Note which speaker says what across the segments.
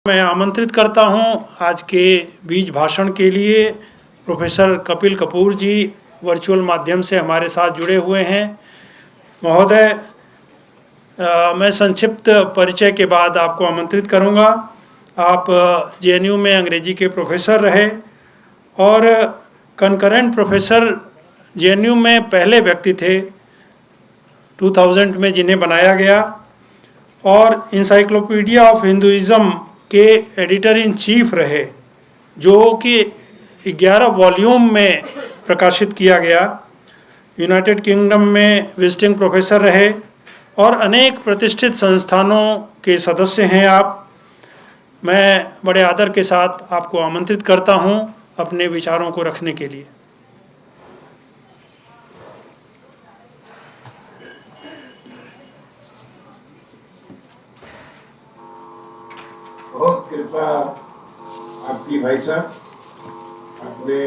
Speaker 1: मैं आमंत्रित करता हूं आज के बीज भाषण के लिए प्रोफेसर कपिल कपूर जी वर्चुअल माध्यम से हमारे साथ जुड़े हुए हैं। महोदय, मैं संक्षिप्त परिचय के बाद आपको आमंत्रित करूंगा। आप जेएनयू में अंग्रेजी के प्रोफेसर रहे और कंकरेंट प्रोफेसर जेएनयू में पहले व्यक्ति थे 2000 में जिन्हें बनाया गया, और इंसाइक्लोपीडिया ऑफ हिंदुइज़्म के एडिटर इन चीफ रहे, जो कि 11 वॉल्यूम में प्रकाशित किया गया। यूनाइटेड किंगडम में विजिटिंग प्रोफेसर रहे और अनेक प्रतिष्ठित संस्थानों के सदस्य हैं आप। मैं बड़े आदर के साथ आपको आमंत्रित करता हूं अपने विचारों को रखने के लिए।
Speaker 2: बहुत कृपा आपकी भाई साहब, आपने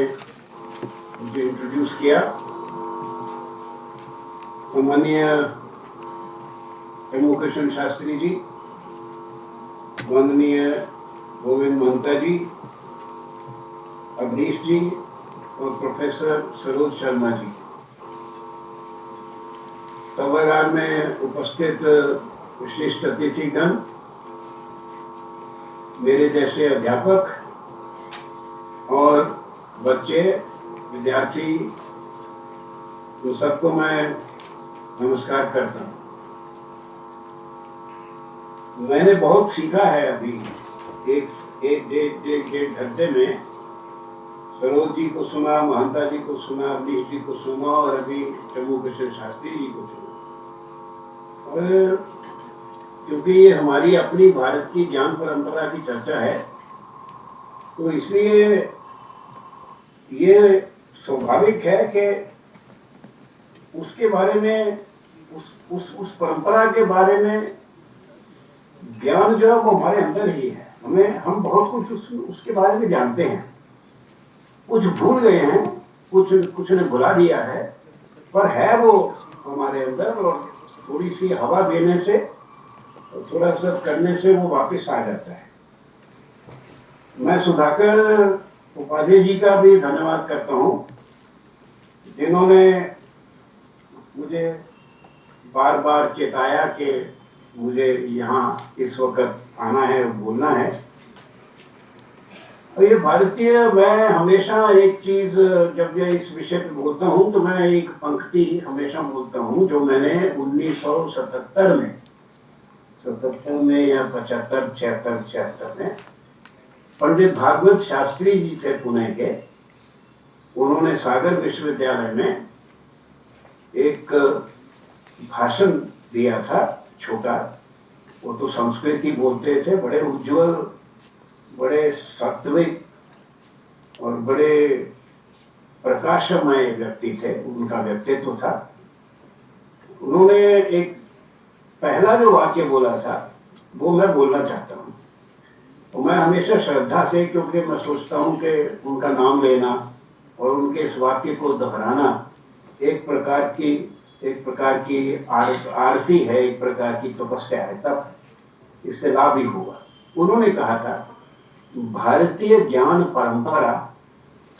Speaker 2: मुझे इंट्रोड्यूस किया। माननीय एम कृष्ण शास्त्री जी, माननीय गोविंद महंता जी, अवनीश जी और प्रोफेसर सरोज शर्मा जी, सभागार में उपस्थित विशिष्ट अतिथिगण, मेरे जैसे अध्यापक और बच्चे, विद्यार्थी, तो सबको मैं नमस्कार करता हूँ। मैंने बहुत सीखा है अभी एक डेढ़ घंटे में। सरोज जी को सुना, महंता जी को सुना, अवनीश जी को सुना और अभी चमू कृष्ण शास्त्री जी को सुना। और क्योंकि ये हमारी अपनी भारत की ज्ञान परंपरा की चर्चा है, तो इसलिए ये स्वाभाविक है कि उसके बारे में, उस परंपरा के बारे में ज्ञान जो है वो हमारे अंदर ही है। हम बहुत कुछ उसके बारे में जानते हैं, कुछ भूल गए हैं, कुछ ने भुला दिया है, पर है वो हमारे अंदर। और थोड़ी सी हवा देने से, थोड़ा सा करने से वो वापस आ जाता है। मैं सुधाकर उपाध्याय जी का भी धन्यवाद करता हूँ, जिन्होंने मुझे बार बार चेताया कि मुझे यहाँ इस वक्त आना है, बोलना है। और ये भारतीय, मैं हमेशा एक चीज, जब मैं इस विषय पे बोलता हूँ तो मैं एक पंक्ति हमेशा बोलता हूँ, जो मैंने 1977 में या 75, 76 में पंडित भागवत शास्त्री जी थे पुणे के। उन्होंने सागर विश्वविद्यालय में एक भाषण दिया था, छोटा। वो तो संस्कृति बोलते थे, बड़े उज्जवल, बड़े सात्विक और बड़े प्रकाशमय व्यक्ति थे, उनका व्यक्तित्व था। उन्होंने एक पहला जो वाक्य बोला था वो मैं बोलना चाहता हूँ। तो मैं हमेशा श्रद्धा से, क्योंकि मैं सोचता हूँ कि उनका नाम लेना और उनके इस वाक्य को दोहराना एक प्रकार की आरती है, एक प्रकार की तपस्या है, तब इससे लाभ ही होगा। उन्होंने कहा था, भारतीय ज्ञान परंपरा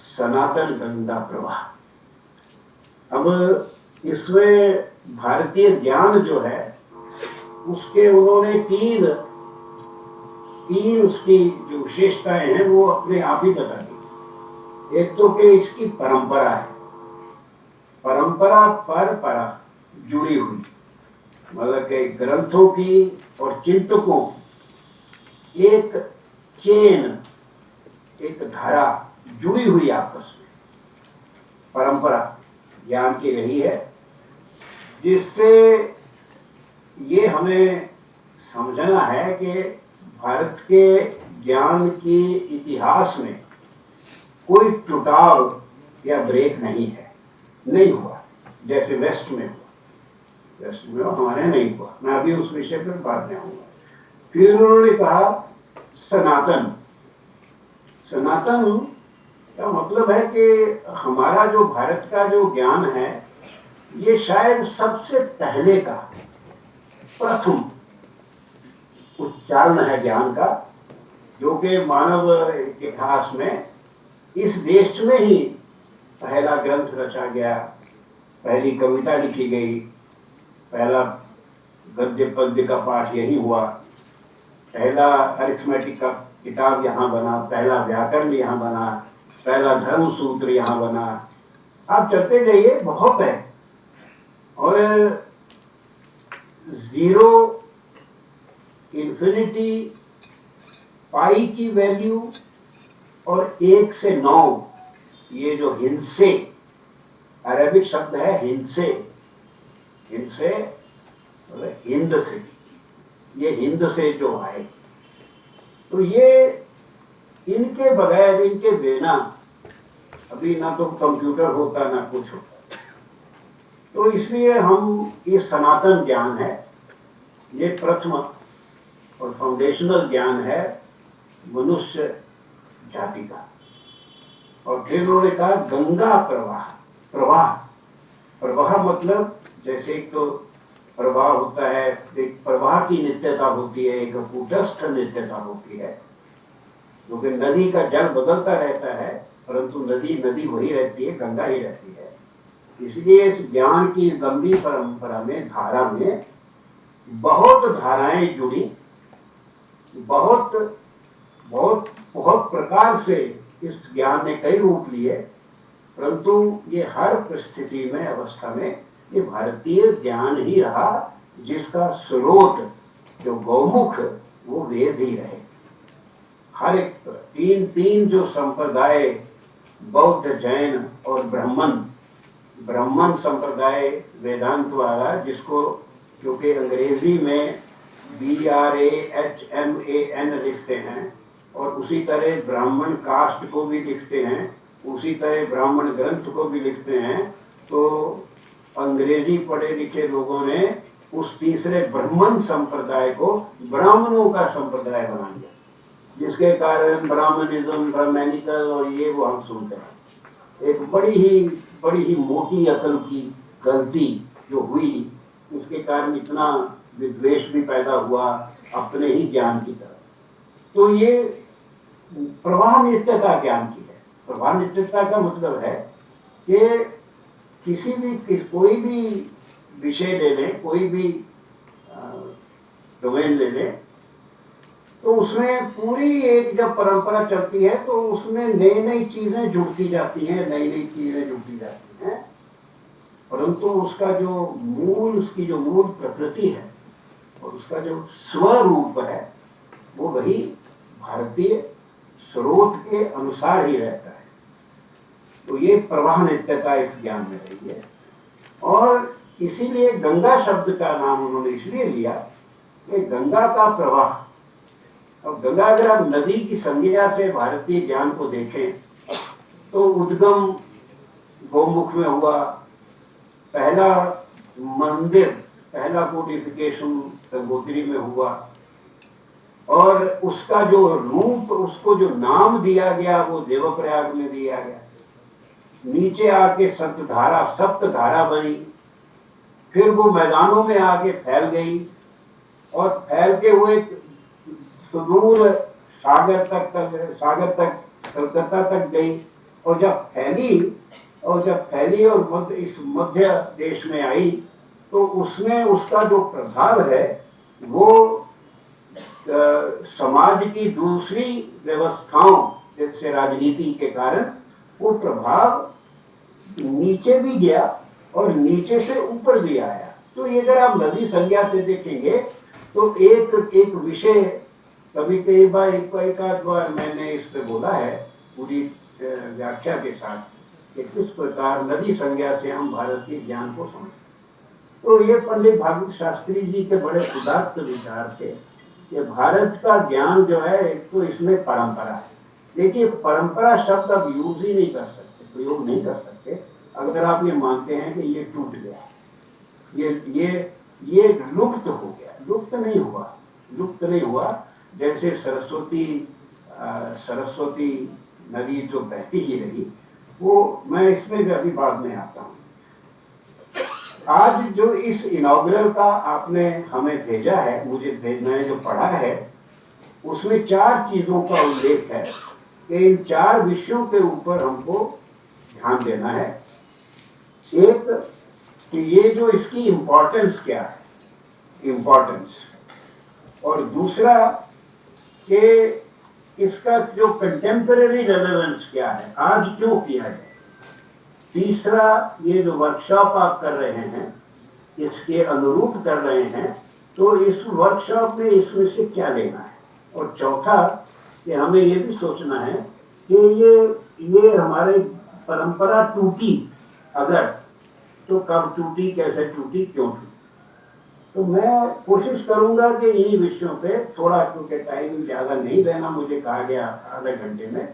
Speaker 2: सनातन गंगा प्रवाह। अब इसमें भारतीय ज्ञान जो है उसके उन्होंने तीन उसकी जो विशेषताएं हैं वो अपने आप ही बता दी। एक तो कि इसकी परंपरा है, परंपरा परपरा जुड़ी हुई, मतलब कि ग्रंथों की और चिंतकों की एक चेन, एक धारा जुड़ी हुई आपस में परंपरा ज्ञान की रही है, जिससे ये हमें समझना है कि भारत के ज्ञान के इतिहास में कोई टुटाव या ब्रेक नहीं है, नहीं हुआ। जैसे वेस्ट में हुआ, हमारे नहीं हुआ। मैं अभी उस विषय पर बात में आऊंगा। फिर उन्होंने कहा सनातन का मतलब है कि हमारा जो भारत का जो ज्ञान है, ये शायद सबसे पहले का प्रथम उच्चारण है ज्ञान का, क्योंकि मानव इतिहास में इस देश में ही पहला ग्रंथ रचा गया, पहली कविता लिखी गई, पहला गद्य पद्य का पाठ यही हुआ, पहला अरिथमेटिक का किताब यहाँ बना, पहला व्याकरण यहाँ बना, पहला धर्म सूत्र यहाँ बना। आप चलते जाइए, बहुत है। और जीरो, इन्फिनिटी, पाई की वैल्यू और 1 से 9, ये जो हिंसे, अरबिक शब्द है हिंसे, हिंसे हिंद से, ये हिंद से जो आए, तो ये इनके बगैर, इनके बिना अभी ना तो कंप्यूटर होता ना कुछ होता। तो इसलिए हम, ये सनातन ज्ञान है, ये प्रथम और फाउंडेशनल ज्ञान है मनुष्य जाति का। और फिर उन्होंने कहा गंगा प्रवाह, प्रवाह, प्रवाह मतलब जैसे एक तो प्रवाह होता है, एक प्रवाह की नित्यता होती है, एक कूटस्थ नित्यता होती है, क्योंकि नदी का जल बदलता रहता है, परंतु नदी नदी वही रहती है, गंगा ही रहती है। इसलिए इस ज्ञान की लंबी परंपरा में, धारा में बहुत धाराएं जुड़ी, बहुत बहुत बहुत प्रकार से इस ज्ञान ने कई रूप लिए, परंतु ये हर परिस्थिति में, अवस्था में ये भारतीय ज्ञान ही रहा, जिसका स्रोत जो गौमुख वो वेद ही रहे। हर एक तीन जो संप्रदाय, बौद्ध, जैन और ब्राह्मण, ब्राह्मण संप्रदाय वेदांत वाला, जिसको क्योंकि अंग्रेजी में BRAHMAN लिखते हैं, और उसी तरह ब्राह्मण कास्ट को भी लिखते हैं, उसी तरह ब्राह्मण ग्रंथ को भी लिखते हैं, तो अंग्रेजी पढ़े लिखे लोगों ने उस तीसरे ब्राह्मण संप्रदाय को ब्राह्मणों का संप्रदाय बना दिया, जिसके कारण ब्राह्मणिज्म, ब्राह्मणिकल और ये वो हम सुनते हैं। एक बड़ी ही मोटी अकल की गलती जो हुई, उसके कारण इतना विद्वेष भी पैदा हुआ अपने ही ज्ञान की तरफ। तो ये प्रवाह नित्यता ज्ञान की है। प्रवाह नित्यता का मतलब है कि कोई भी विषय ले लें, कोई भी डोमेन ले लें, तो उसमें पूरी एक जब परंपरा चलती है तो उसमें नई नई चीजें जुड़ती जाती हैं, नई नई चीजें जुड़ती जाती हैं, परंतु उसका जो मूल, उसकी जो मूल प्रकृति है और उसका जो स्वरूप है, वो वही भारतीय स्रोत के अनुसार ही रहता है। तो ये प्रवाह नित्यता इस ज्ञान में रही है। और इसीलिए गंगा शब्द का नाम उन्होंने इसलिए लिया कि गंगा का प्रवाह। अब गंगा, अगर आप नदी की संज्ञा से भारतीय ज्ञान को देखें तो उद्गम गौमुख में हुआ, पहला मंदिर, पहला कोडिफिकेशन गंगोत्री में हुआ, और उसका जो रूप, उसको जो नाम दिया गया वो देवप्रयाग में दिया गया। नीचे आके सप्तधारा, सप्तधारा बनी, फिर वो मैदानों में आके फैल गई और फैलते हुए सुदूर सागर तक कलकत्ता तक गई। और जब फैली और इस मध्य देश में आई, तो उसमें उसका जो प्रभाव है वो समाज की दूसरी व्यवस्थाओं, जैसे राजनीति के कारण, वो प्रभाव नीचे भी गया और नीचे से ऊपर भी आया। तो ये अगर आप नदी संज्ञा से देखेंगे तो एक विषय, कभी कई बार एक आध बार मैंने इस पे बोला है पूरी व्याख्या के साथ, कि किस प्रकार नदी संज्ञा से हम भारतीय ज्ञान को समझते। तो ये पंडित भागवत शास्त्री जी के बड़े उदात्त विचार थे कि भारत का ज्ञान जो है, एक तो इसमें परंपरा है। देखिए, परंपरा शब्द अब यूज ही नहीं कर सकते, प्रयोग नहीं कर सकते, अगर आप ये मानते हैं कि ये टूट गया, ये लुप्त हो गया। लुप्त नहीं हुआ। जैसे सरस्वती नदी जो बहती ही रही, वो मैं इसमें भी अभी बाद में आता हूँ। आज जो इस इनॉग्रल का आपने हमें भेजा है, मुझे भेजना है, जो पढ़ा है, उसमें 4 चीजों का उल्लेख है कि इन 4 विषयों के ऊपर हमको ध्यान देना है। एक कि ये जो इसकी इंपॉर्टेंस क्या है, इंपॉर्टेंस, और दूसरा कि इसका जो कंटेम्परेरी रेलेवेंस क्या है, आज क्यों किया जाए। तीसरा, ये जो वर्कशॉप आप कर रहे हैं इसके अनुरूप कर रहे हैं, तो इस वर्कशॉप में इसमें से क्या लेना है। और चौथा कि हमें ये भी सोचना है कि ये हमारी परंपरा टूटी अगर, तो कब टूटी, कैसे टूटी, क्यों टूटी। तो मैं कोशिश करूंगा कि इन्हीं विषयों पे थोड़ा, क्योंकि टाइम ज्यादा नहीं लेना, मुझे कहा गया आधे घंटे में,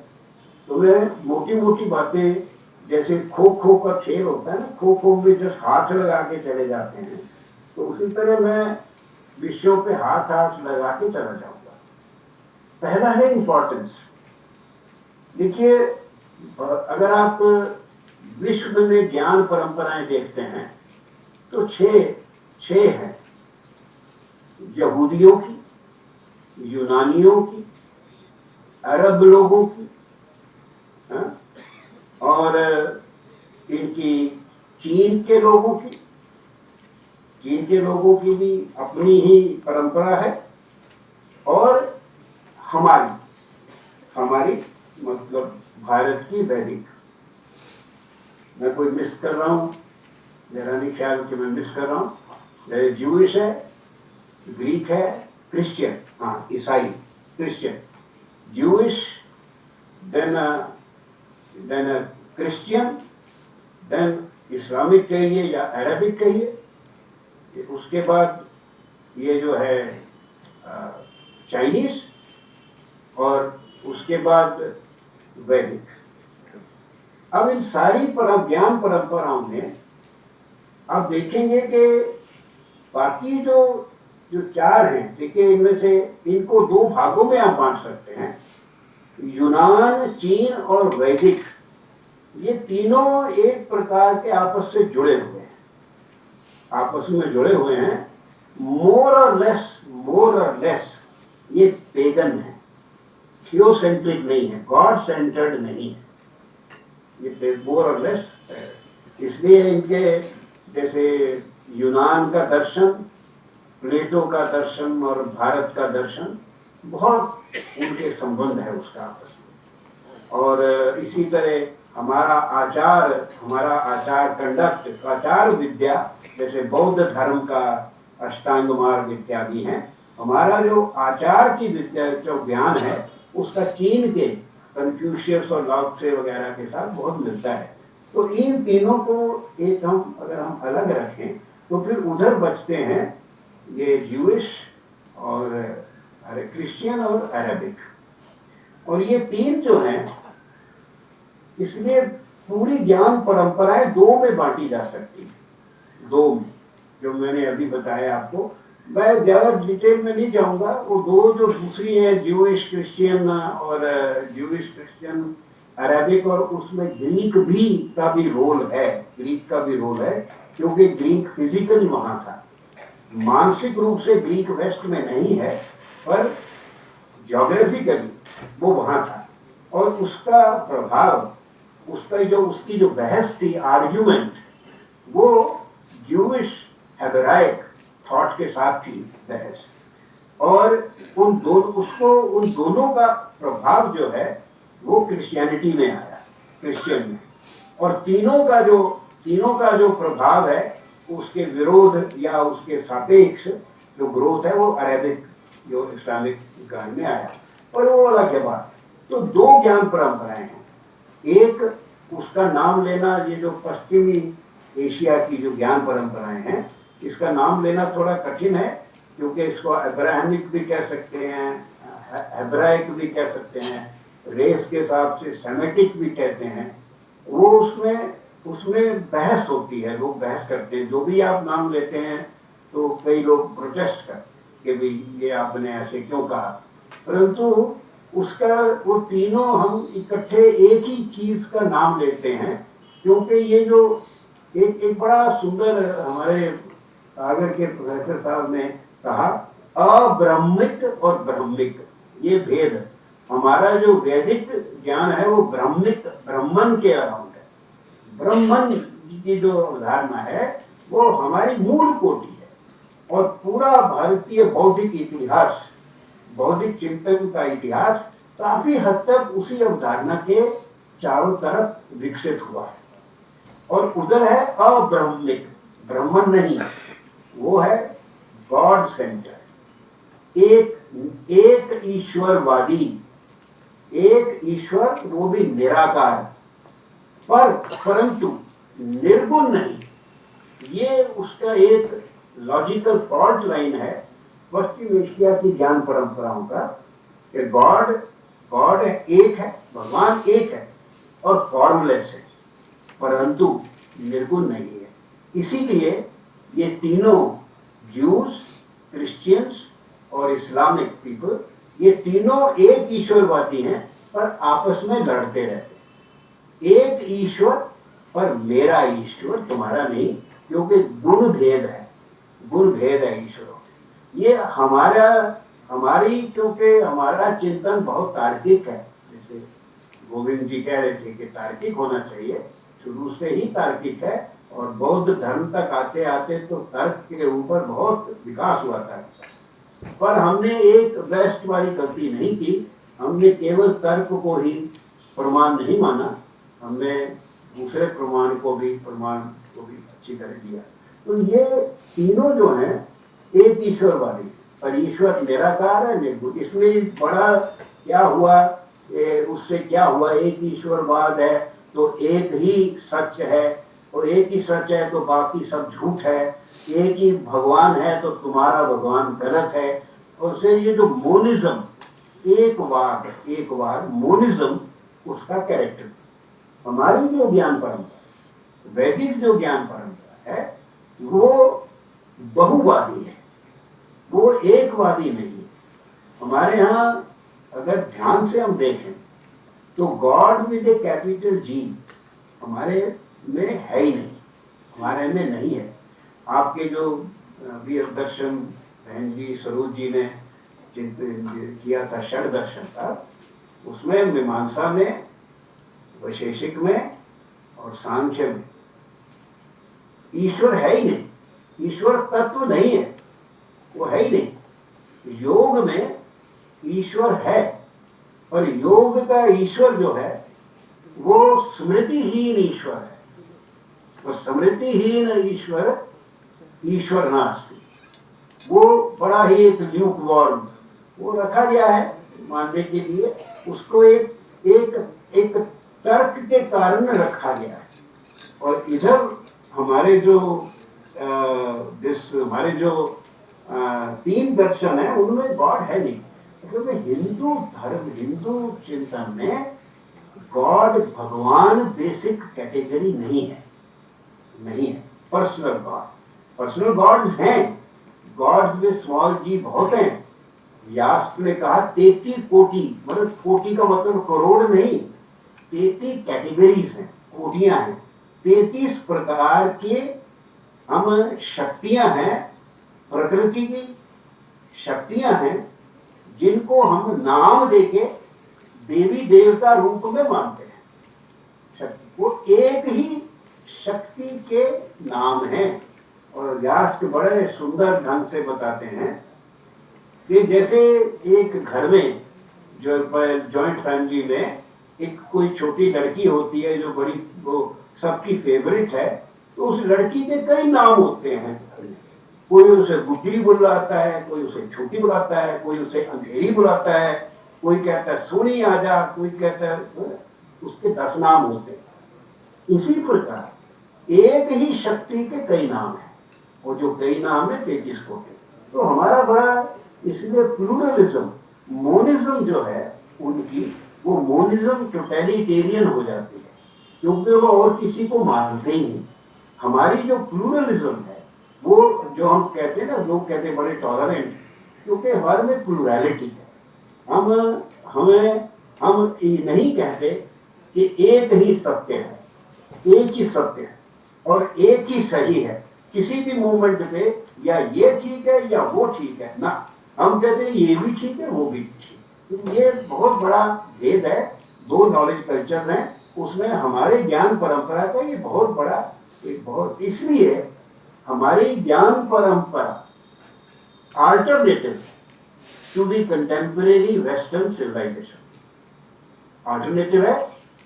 Speaker 2: तो मैं मोटी मोटी बातें, जैसे खो खो का खेल होता है ना, खो खो में जस्ट हाथ लगा के चले जाते हैं, तो उसी तरह मैं विषयों पे हाथ लगा के चला जाऊंगा। पहला है इंपॉर्टेंस। देखिए, अगर आप विश्व में ज्ञान परंपराएं देखते हैं तो छह हैं। यहूदियों की, यूनानियों की, अरब लोगों की, और इनकी चीन के लोगों की भी अपनी ही परंपरा है, और हमारी मतलब भारत की वैदिक। मैं कोई मिस कर रहा हूं, मेरा नहीं ख्याल कि मैं मिस कर रहा हूं। ज्यूइश है, ग्रीक है, क्रिश्चियन, हाँ ईसाई, Christian, Jewish, then Christian, then Islamic कहिए या अरबिक कहिए, उसके बाद ये जो है चाइनीज, और उसके बाद वैदिक। अब इन सारी ज्ञान परंपराओं में आप देखेंगे कि बाकी जो 4 हैं, देखिए इनमें से इनको 2 भागों में आप बांट सकते हैं, यूनान, चीन और वैदिक। ये तीनों एक प्रकार के आपस से जुड़े हुए हैं, आपस में जुड़े हुए हैं। मोर और लेस ये पेगन है, थियोसेंट्रिक नहीं है, गॉड सेंटर्ड नहीं है, ये मोर और लेस है। इसलिए इनके, जैसे यूनान का दर्शन, प्लेटो का दर्शन और भारत का दर्शन, बहुत उनके संबंध है उसका आपस में। और इसी तरह हमारा आचार कंडक्ट, आचार विद्या, जैसे बौद्ध धर्म का अष्टांग मार्ग इत्यादि हैं, हमारा जो आचार की विद्या, जो ज्ञान है, उसका चीन के कन्फ्यूशियस और लाओ त्से वगैरह के साथ बहुत मिलता है। तो इन तीनों को एक अगर हम अलग रखें तो फिर उधर बचते हैं ये ज्यूइश और क्रिश्चियन और अरबिक। और ये 3 जो हैं, इसलिए पूरी ज्ञान परंपराएं 2 में बांटी जा सकती है, 2 में, जो मैंने अभी बताया आपको। मैं ज्यादा डिटेल में नहीं जाऊंगा। वो 2 जो दूसरी है, ज्यूइश क्रिश्चियन अरेबिक, और उसमें ग्रीक का भी रोल है, क्योंकि ग्रीक फिजिकली वहां था, मानसिक रूप से ग्रीक वेस्ट में नहीं है, पर ज्योग्राफिकली वो वहां था। और उसका प्रभाव, उसकी जो बहस थी, आर्ग्यूमेंट, वो ज्यूइश हेब्राइक थॉट के साथ थी बहस। और उन दोनों का प्रभाव जो है वो क्रिश्चियनिटी में आया, क्रिश्चियन में। और तीनों का जो प्रभाव है, उसके विरोध या उसके सापेक्ष जो ग्रोथ है, वो अरेबिक, जो इस्लामिक ज्ञान में आया। और वो अलग है बात। तो 2 ज्ञान परंपराएं हैं। एक, उसका नाम लेना, ये जो पश्चिमी एशिया की जो ज्ञान परंपराएं हैं, इसका नाम लेना थोड़ा कठिन है, क्योंकि इसको अब्राहमिक भी कह सकते हैं, हेब्राइक भी कह सकते हैं, रेस के हिसाब से सेमेटिक भी कहते हैं। वो उसमें बहस होती है, लोग बहस करते हैं। जो भी आप नाम लेते हैं तो कई लोग प्रोटेस्ट करते कि भाई ये आपने ऐसे क्यों कहा, परंतु वो तीनों हम इकट्ठे एक ही चीज का नाम लेते हैं, क्योंकि ये जो एक बड़ा सुंदर हमारे सागर के प्रोफेसर साहब ने कहा, अब्रह्मिक और ब्रह्मिक। ये भेद है। हमारा जो वैदिक ज्ञान है वो ब्रह्मन के अराउंड है। ब्रह्मन की जो धारणा है वो हमारी मूल कोटि है। और पूरा भारतीय बौद्धिक इतिहास, बौद्धिक चिंतन का इतिहास काफी हद तक उसी अवधारणा के चारों तरफ विकसित हुआ है। और उधर है अब्रह्मिक, ब्रह्मन नहीं, वो है गॉड सेंटर, एक ईश्वरवादी, एक ईश्वर, वो भी निराकार, परंतु निर्गुण नहीं। ये उसका एक लॉजिकल फॉल्ट लाइन है पश्चिम एशिया की ज्ञान परंपराओं का, कि गॉड है, एक है, भगवान एक है और फॉर्मलेस है, परंतु निर्गुण नहीं है। इसीलिए ये तीनों, ज्यूज, क्रिश्चियंस और इस्लामिक पीपल, ये तीनों एक ईश्वरवादी हैं पर आपस में लड़ते रहते। एक ईश्वर पर मेरा ईश्वर, तुम्हारा नहीं, क्योंकि गुण भेद है, गुण भेद है ईश्वरों। ये हमारी, क्योंकि हमारा चिंतन बहुत तार्किक है, जैसे गोविंद जी कह रहे थे कि तार्किक होना चाहिए, शुरू से ही तार्किक है। और बौद्ध धर्म तक आते आते तो तर्क के ऊपर बहुत विकास हुआ था, पर हमने एक वेस्ट वाली गलती नहीं की। हमने केवल तर्क को ही प्रमाण नहीं माना, हमने दूसरे प्रमाण को भी अच्छी तरह दिया। तो ये तीनों जो हैं एक ईश्वरवादी, पर ईश्वर निराकार है, निर्गुण। इसमें बड़ा क्या हुआ, उससे क्या हुआ, एक ईश्वरवाद है तो एक ही सच है, और एक ही सच है तो बाकी सब झूठ है, एक ही भगवान है तो तुम्हारा भगवान गलत है। और से ये जो मोनिज्म, एक वाद मोनिज्म, उसका कैरेक्टर। हमारी जो ज्ञान परंपरा, वैदिक जो ज्ञान परंपरा है, वो बहुवादी है, वो एकवादी नहीं है। हमारे यहाँ अगर ध्यान से हम देखें तो God with A capital G हमारे में है ही नहीं, हमारे में नहीं है। आपके जो वीर दर्शन बहन जी, सरोज जी ने किया था षड दर्शन का, उसमें मीमांसा में, वैशेषिक में और सांख्य में ईश्वर है ही नहीं, ईश्वर तत्व नहीं है, वो है ही नहीं। योग में ईश्वर है, पर योग का ईश्वर जो है वो स्मृतिहीन ईश्वर है। तो स्मृतिहीन ईश्वर नास्ति, वो बड़ा ही एक ल्यूक वार्म वो रखा गया है मानने के लिए, उसको एक तर्क के कारण रखा गया है। और इधर हमारे जो तीन दर्शन है उनमें गॉड है नहीं। मतलब हिंदू धर्म, हिंदू चिंतन में गॉड, भगवान बेसिक कैटेगरी नहीं है। पर्सनल गॉड्स हैं, गॉड्स में स्मॉल जी बहुत हैं। व्यास ने कहा 33 कोटि, मतलब कोटि का मतलब करोड़ नहीं, 33 कैटेगरीज हैं, कोटियां हैं, 33 प्रकार के हम शक्तियां हैं, प्रकृति की शक्तियां हैं, जिनको हम नाम देके देवी देवता रूप में मानते हैं। शक्ति वो एक ही शक्ति के नाम हैं। और व्यास के बड़े सुंदर ढंग से बताते हैं कि जैसे एक घर में, जो जॉइंट फैमिली में एक कोई छोटी लड़की होती है जो बड़ी, वो सबकी फेवरेट है, तो उस लड़की के कई नाम होते हैं। कोई उसे गुड्डी बुलाता है, कोई उसे छोटी बुलाता है, कोई उसे अंधेरी बुलाता है, कोई कहता है सोनी आजा, कोई कहता है, उसके 10 नाम होते हैं। इसी प्रकार एक ही शक्ति के कई नाम हैं, और जो कई नाम है 33 को के। तो हमारा बड़ा इसलिए प्लूरलिज्म, मोनिज्म जो है उनकी, वो मोनिज्म टोटलिटेरियन हो जाती है, क्योंकि वो और किसी को मानते ही नहीं। हमारी जो प्लूरलिज्म है, वो जो हम कहते हैं ना, लोग कहते हैं बड़े टॉलरेंट, क्योंकि हमारे में प्लूरलिटी है। हम ये नहीं कहते कि एक ही सत्य है, एक ही सत्य है और एक ही सही है किसी भी मूवमेंट पे, या ये ठीक है या वो ठीक है ना। हम कहते हैं ये भी ठीक है, वो भी ठीक, तो ये बहुत बड़ा भेद है, दो नॉलेज कल्चर हैं, उसमें हमारे ज्ञान परंपरा का ये बहुत बड़ा एक बहुत, इसलिए हमारी ज्ञान परंपरा alternative to the contemporary western civilisation, alternative है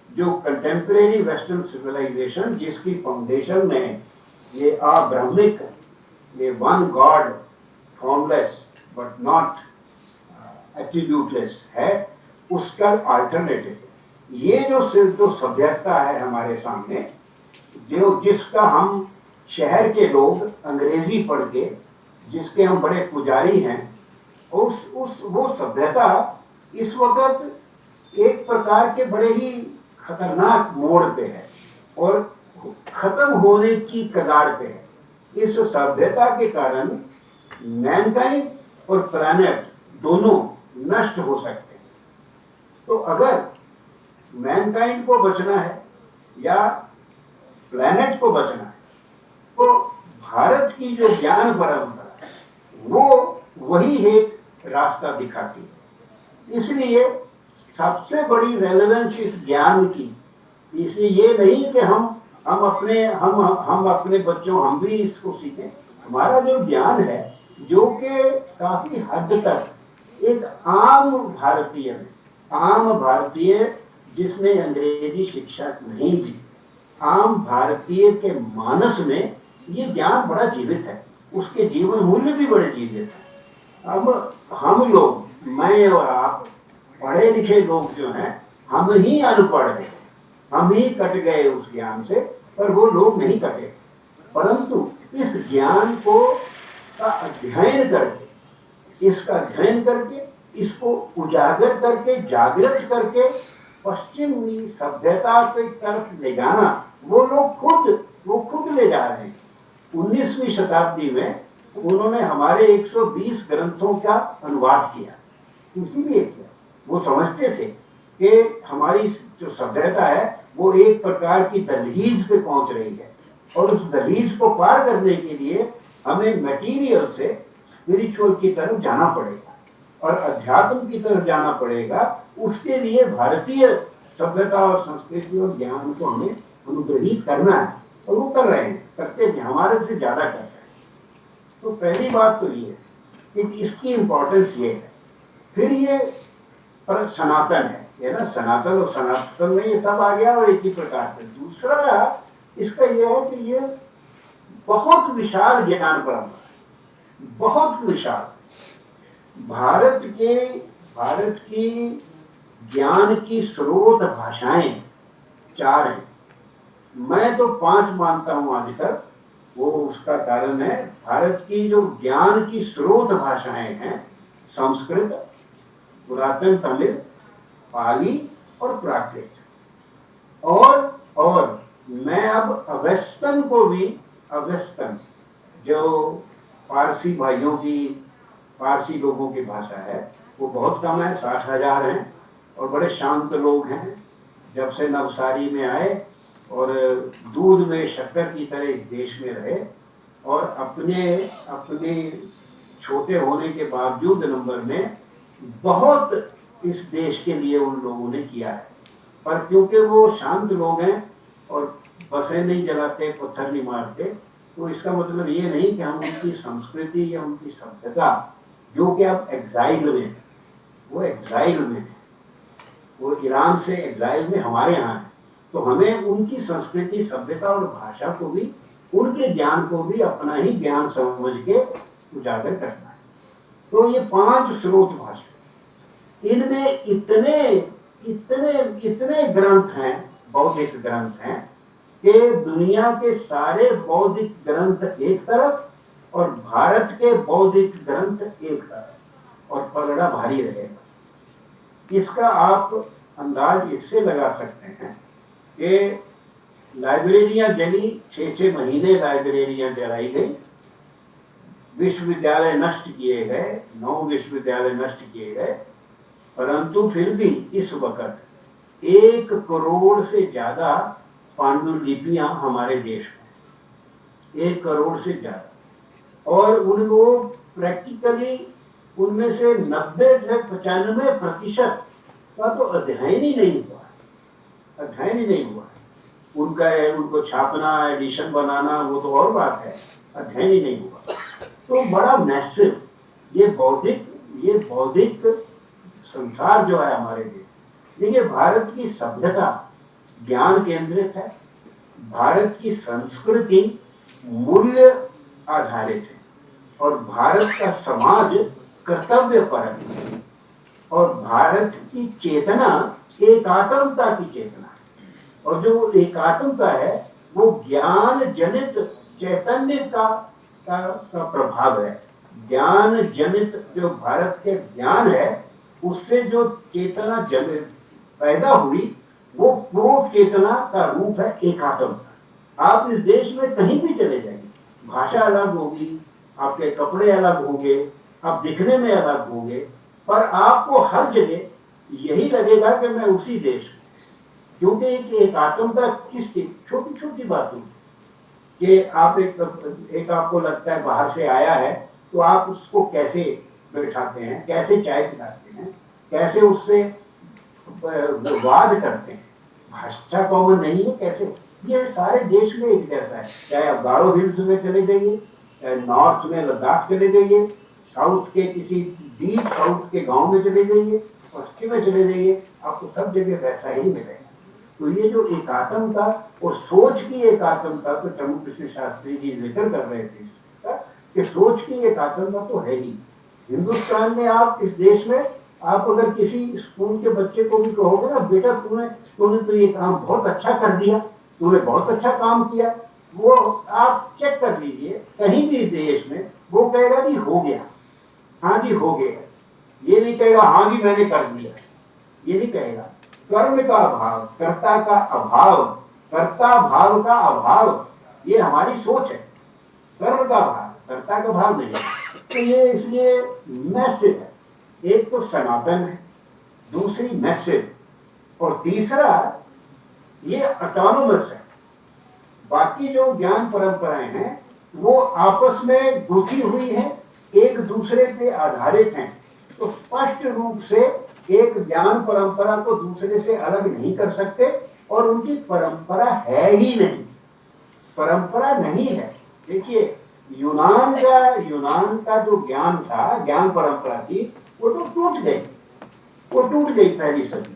Speaker 2: जो कंटेम्परेरी वेस्टर्न सिविलाइजेशन जिसकी फाउंडेशन में ये अब्राह्मिक, ये one god formless but not attributeless है, उसका अल्टरनेटिव ये जो सभ्यता है हमारे सामने, जो जिसका हम शहर के लोग अंग्रेजी पढ़ के जिसके हम बड़े पुजारी हैं, उस वो सभ्यता इस वक्त एक प्रकार के बड़े ही खतरनाक मोड़ पे है और खत्म होने की कगार पे है। इस सभ्यता के कारण मैनकाइंड और प्लैनेट दोनों नष्ट हो सकते हैं। तो अगर मैनकाइंड को बचना है या प्लैनेट को बचना है, तो भारत की जो ज्ञान परंपरा है वो वही एक रास्ता दिखाती है। इसलिए सबसे बड़ी रेलेवेंस इस ज्ञान की, इसलिए ये नहीं कि हम अपने बच्चों हम भी इसको सीखें। हमारा जो ज्ञान है जो कि काफी हद तक एक आम भारतीय में, आम भारतीय जिसने अंग्रेजी शिक्षा नहीं दी, आम भारतीय के मानस में ये ज्ञान बड़ा जीवित है, उसके जीवन मूल्य भी बड़े जीवित है। अब हम लोग, मैं और आप पढ़े लिखे लोग जो हैं, हम ही अनपढ़ हैं, हम ही कट गए उस ज्ञान से, पर वो लोग नहीं कटे। परंतु इस ज्ञान को का अध्ययन करके, इसका अध्ययन करके, इसको उजागर करके, जागृत करके पश्चिमी सभ्यता की तरफ ले जाना, वो खुद ले जा रहे हैं। 19वीं शताब्दी में उन्होंने हमारे 120 ग्रंथों का अनुवाद किया, इसीलिए किया वो समझते थे कि हमारी जो सभ्यता है वो एक प्रकार की दहलीज पे पहुंच रही है और उस दहलीज को पार करने के लिए हमें मटेरियल से स्पिरिचुअल की तरफ जाना पड़ेगा और अध्यात्म की तरफ जाना पड़ेगा। उसके लिए भारतीय सभ्यता और संस्कृति और ज्ञान को हमें अनुग्रहित करना है और वो कर रहे हैं, करते हैं, हमारे से ज्यादा कर रहे हैं। तो पहली बात तो ये है कि इसकी इंपॉर्टेंस ये है। फिर ये पर सनातन है ना, सनातन और सनातन में ये सब आ गया और एक ही प्रकार से। दूसरा इसका यह है कि ये बहुत विशाल ज्ञान परंपरा, बहुत विशाल। भारत की ज्ञान की स्रोत भाषाएं 4 हैं, मैं तो 5 मानता हूं आज तक। वो उसका कारण है भारत की जो ज्ञान की स्रोत भाषाएं हैं, संस्कृत, पुरातन तमिल, पाली और प्राकृत। और मैं अब अवेस्तन को भी, अवेस्तन जो पारसी भाइयों की, पारसी लोगों की भाषा है, वो बहुत कम है, 60,000 हैं और बड़े शांत लोग हैं। जब से नवसारी में आए और दूध में शक्कर की तरह इस देश में रहे और अपने छोटे होने के बावजूद नंबर में बहुत इस देश के लिए उन लोगों ने किया है। पर क्योंकि वो शांत लोग हैं और बसें नहीं जलाते, पत्थर नहीं मारते, तो इसका मतलब ये नहीं कि हम उनकी संस्कृति या उनकी सभ्यता, जो कि अब एग्जाइल में है, वो एग्जाइल में है, वो ईरान से एग्जाइल में हमारे यहाँ है, तो हमें उनकी संस्कृति, सभ्यता और भाषा को भी, उनके ज्ञान को भी अपना ही ज्ञान समझ के उजागर करना है। तो ये 5 स्रोत भाषा, इनमें इतने ग्रंथ हैं, बौद्धिक ग्रंथ हैं कि दुनिया के सारे बौद्धिक ग्रंथ एक तरफ और भारत के बौद्धिक ग्रंथ एक तरफ, और पलड़ा भारी रहेगा। इसका आप अंदाज इससे लगा सकते हैं कि लाइब्रेरियां जली, 6-6 महीने लाइब्रेरियां जलाई गई, विश्वविद्यालय नष्ट किए गए, 9 विश्वविद्यालय नष्ट किए गए, परंतु फिर भी इस वक्त 1 करोड़ से ज्यादा पांडुलिपियां हमारे देश में, 1 करोड़ से ज्यादा, और उनको प्रैक्टिकली उनमें से 90 से 95% का तो अध्ययन ही नहीं हुआ, अध्ययन ही नहीं हुआ। उनका उनको छापना, एडिशन बनाना वो तो और बात है, अध्ययन ही नहीं हुआ। तो बड़ा मैसिव ये बौद्धिक संसार जो है हमारे लिए, देखिए भारत की सभ्यता ज्ञान केंद्रित है, भारत की संस्कृति मूल्य आधारित है, और भारत का समाज कर्तव्य परक है, और भारत की चेतना एकात्मता की चेतना है, और जो एकात्मता है वो ज्ञान जनित चैतन्य का प्रभाव है। ज्ञान जनित जो भारत के ज्ञान है उससे जो चेतना जनित पैदा हुई वो पूर्व चेतना का रूप है एकात्मता। आप इस देश में कहीं भी चले जाइए, भाषा अलग होगी, आपके कपड़े अलग होंगे, आप दिखने में अलग होंगे, पर आपको हर जगह यही लगेगा कि मैं उसी देश में, क्योंकि एक आत्मता किसकी छोटी छोटी बातों कि आप एक आपको लगता है बाहर से आया है तो आप उसको कैसे बैठाते हैं, कैसे चाय पिलाते हैं, कैसे उससे वाद करते हैं, भाषा कॉमन नहीं है कैसे, ये सारे देश में एक जैसा है। चाहे आप गारो हिल्स में चले जाइए, चाहे नॉर्थ में लद्दाख चले जाइए, साउथ के किसी डीप साउथ के गांव में चले जाइए, पश्चिम में चले जाइए, आपको सब जगह वैसा ही मिलेगा। तो ये जो एकात्मता और सोच की एकात्मता, तो प्रमुख कृष्ण शास्त्री जी जिक्र कर रहे थे कि सोच की एकात्मता तो है ही हिंदुस्तान में। आप इस देश में आप अगर किसी स्कूल के बच्चे को भी कहोगे ना, बेटा तूने तो ये काम बहुत अच्छा कर दिया, तूने बहुत अच्छा काम किया, वो आप चेक कर लीजिए कहीं भी देश में वो कहेगा जी हो गया, हाँ जी हो गया, ये नहीं कहेगा हाँ जी मैंने कर दिया, ये नहीं कहेगा। कर्म का अभाव, कर्ता का अभाव, कर्ता भाव का अभाव, ये हमारी सोच है। कर्म का भाव, कर्ता का भाव नहीं है। तो ये इसलिए मैसिव है, एक तो सनातन है, दूसरी मैसिव, और तीसरा ये ऑटोनोमस है। बाकी जो ज्ञान परंपराएं हैं वो आपस में गुथी हुई हैं, एक दूसरे पे आधारित हैं, तो स्पष्ट रूप से एक ज्ञान परंपरा को दूसरे से अलग नहीं कर सकते, और उनकी परंपरा है ही नहीं, परंपरा नहीं है। देखिए यूनान का जो ज्ञान था, ज्ञान परंपरा की, वो तो टूट गई पहली सदी,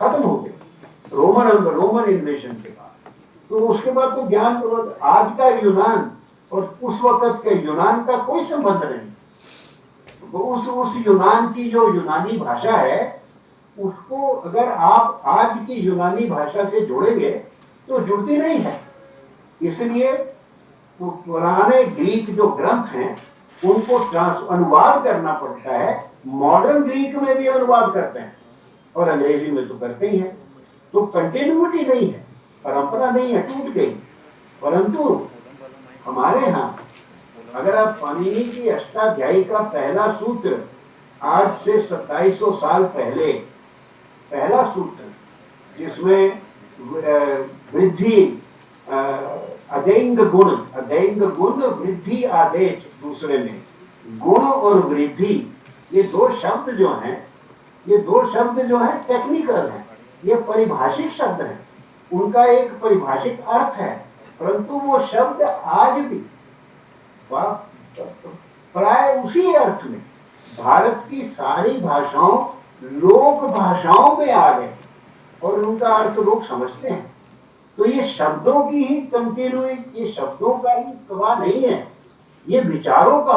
Speaker 2: खत्म हो गई रोमन इन्वेशन के बाद। तो उसके बाद तो ज्ञान, आज का यूनान और उस वक्त के यूनान का कोई संबंध नहीं। उस यूनान की जो यूनानी भाषा है उसको अगर आप आज की यूनानी भाषा से जोड़ेंगे तो जुड़ती नहीं है। इसलिए पुराने ग्रीक जो ग्रंथ हैं उनको अनुवाद करना पड़ता है, मॉडर्न ग्रीक में भी अनुवाद करते हैं और अंग्रेजी में तो करते ही हैं। तो कंटिन्यूटी नहीं है, परंपरा नहीं है, टूट गई। परंतु हमारे यहाँ अगर आप पाणिनि की अष्टाध्यायी का पहला सूत्र, आज से 2700 साल पहले पहला सूत्र, जिसमें वृद्धि अदेंग गुण वृद्धि आदेश, दूसरे में गुण और वृद्धि, ये दो शब्द जो हैं टेक्निकल हैं, ये परिभाषिक शब्द हैं, उनका एक परिभाषिक अर्थ है, परंतु वो शब्द आज भी प्राय उसी अर्थ में भारत की सारी भाषाओं, लोक भाषाओं में आ गए और उनका अर्थ लोग समझते हैं। तो ये शब्दों की ही कंटिन्यूटी, ये शब्दों का ही प्रवाह नहीं है, ये विचारों का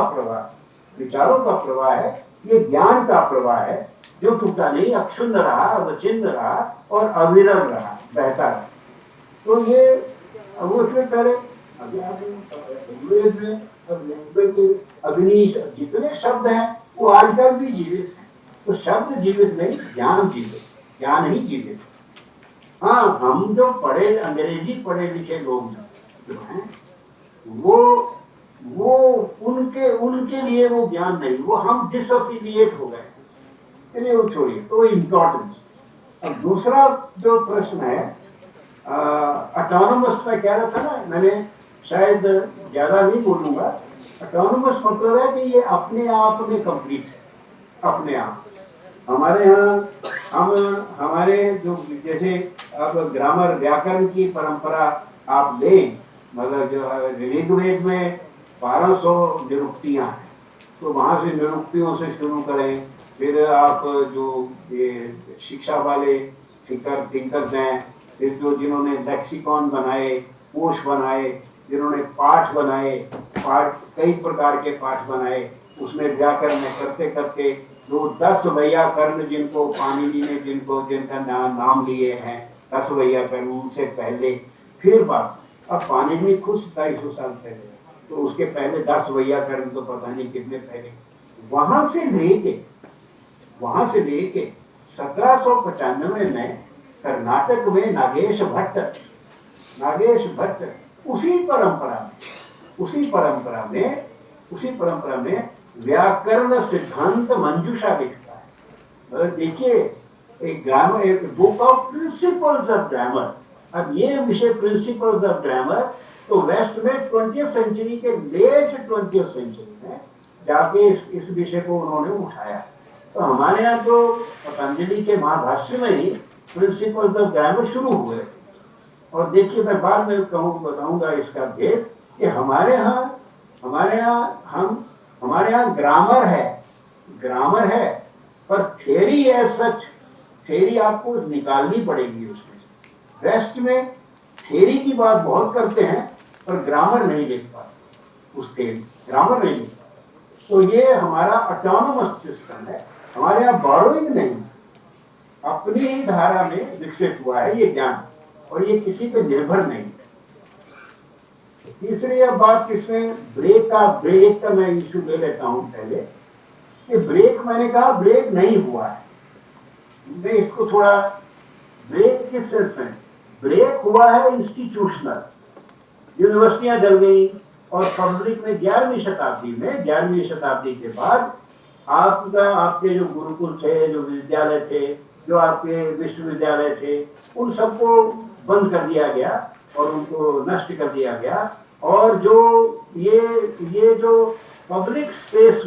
Speaker 2: प्रवाह है, ये ज्ञान का प्रवाह है जो टूटा नहीं, अक्षुण्ण रहा, अवचिन्न रहा और अविरल रहा, बहता रहा। तो ये अब उसमें पहले अग्नि, जितने शब्द हैं वो आजकल भी जीवित हैं। तो शब्द जीवित नहीं, ज्ञान जीवित, ज्ञान ही जीवित। हाँ, हम जो अंग्रेजी पढ़े लिखे लोग जो हैं वो उनके लिए वो ज्ञान नहीं, वो हम डिसएफिलिएट हो गए, चलिए वो छोड़िए, तो इम्पोर्टेंस। अब दूसरा जो प्रश्न है ऑटोनोमस में कह रहा था ना, मैंने शायद ज्यादा नहीं बोलूंगा। ऑटोनोमस मतलब है कि ये अपने आप में कंप्लीट है, अपने आप। हमारे यहाँ हम हमारे जो जैसे अब ग्रामर व्याकरण की परंपरा आप लें, मतलब जो ऋग्वेद में 1200 निरुक्तियां हैं, तो वहां से निरुक्तियों से शुरू करें। फिर आप जो ये शिक्षा वाले थिंकर्स हैं, फिर जो जिन्होंने लेक्सिकॉन बनाए, कोश बनाए, जिन्होंने पाठ बनाए, पाठ कई प्रकार के पाठ बनाए, उसमें व्याकरण में करते करते जो 10 वैयाकरण जिनको पाणिनि ने जिनका नाम लिए हैं, 10 वैयाकरण उनसे पहले, फिर बात अब पाणिनि खुद 2700 साल पहले, तो उसके पहले 10 वैयाकरण तो पता नहीं कितने पहले। वहां से लेके 1795 में कर्नाटक में नागेश भट्ट उसी परंपरा में व्याकरण सिद्धांत मंजूषा लिखता है। मतलब देखिए, एक ग्रामर, एक book of principles of grammar. अब ये विषय प्रिंसिपल्स ऑफ ग्रामर तो वेस्ट में 20th सेंचुरी के लेट 20th सेंचुरी में जाके इस विषय को उन्होंने उठाया। तो हमारे यहाँ तो पतंजलि के महाभाष्य में ही प्रिंसिपल्स ऑफ ग्रामर शुरू हुए। और देखिए, मैं बाद में बताऊंगा इसका भेद कि हमारे यहाँ ग्रामर है, पर थ्योरी एज सच, थ्योरी आपको निकालनी पड़ेगी उसमें से। वेस्ट में थ्योरी की बात बहुत करते हैं, पर ग्रामर नहीं लिख पाते, ग्रामर नहीं लिख पाते। तो ये हमारा ऑटोनोमस सिस्टम है, हमारे यहाँ बोरोइंग नहीं, अपनी ही धारा में विकसित हुआ है ये ज्ञान, और ये किसी पे निर्भर नहीं। तीसरी अब बात किसमें ब्रेक का मैं इशू ले लेता हूं पहले, कि ब्रेक, मैंने कहा ब्रेक नहीं हुआ है। मैं इसको थोड़ा, ब्रेक किस सेंस में ब्रेक हुआ है, इंस्टीट्यूशनल, यूनिवर्सिटियां जल गई, और पब्लिक में 11वीं शताब्दी के बाद आपके जो गुरुकुल थे, जो विद्यालय थे, जो आपके विश्वविद्यालय थे, उन सबको बंद कर दिया गया और उनको नष्ट कर दिया गया। और जो ये जो पब्लिक स्पेस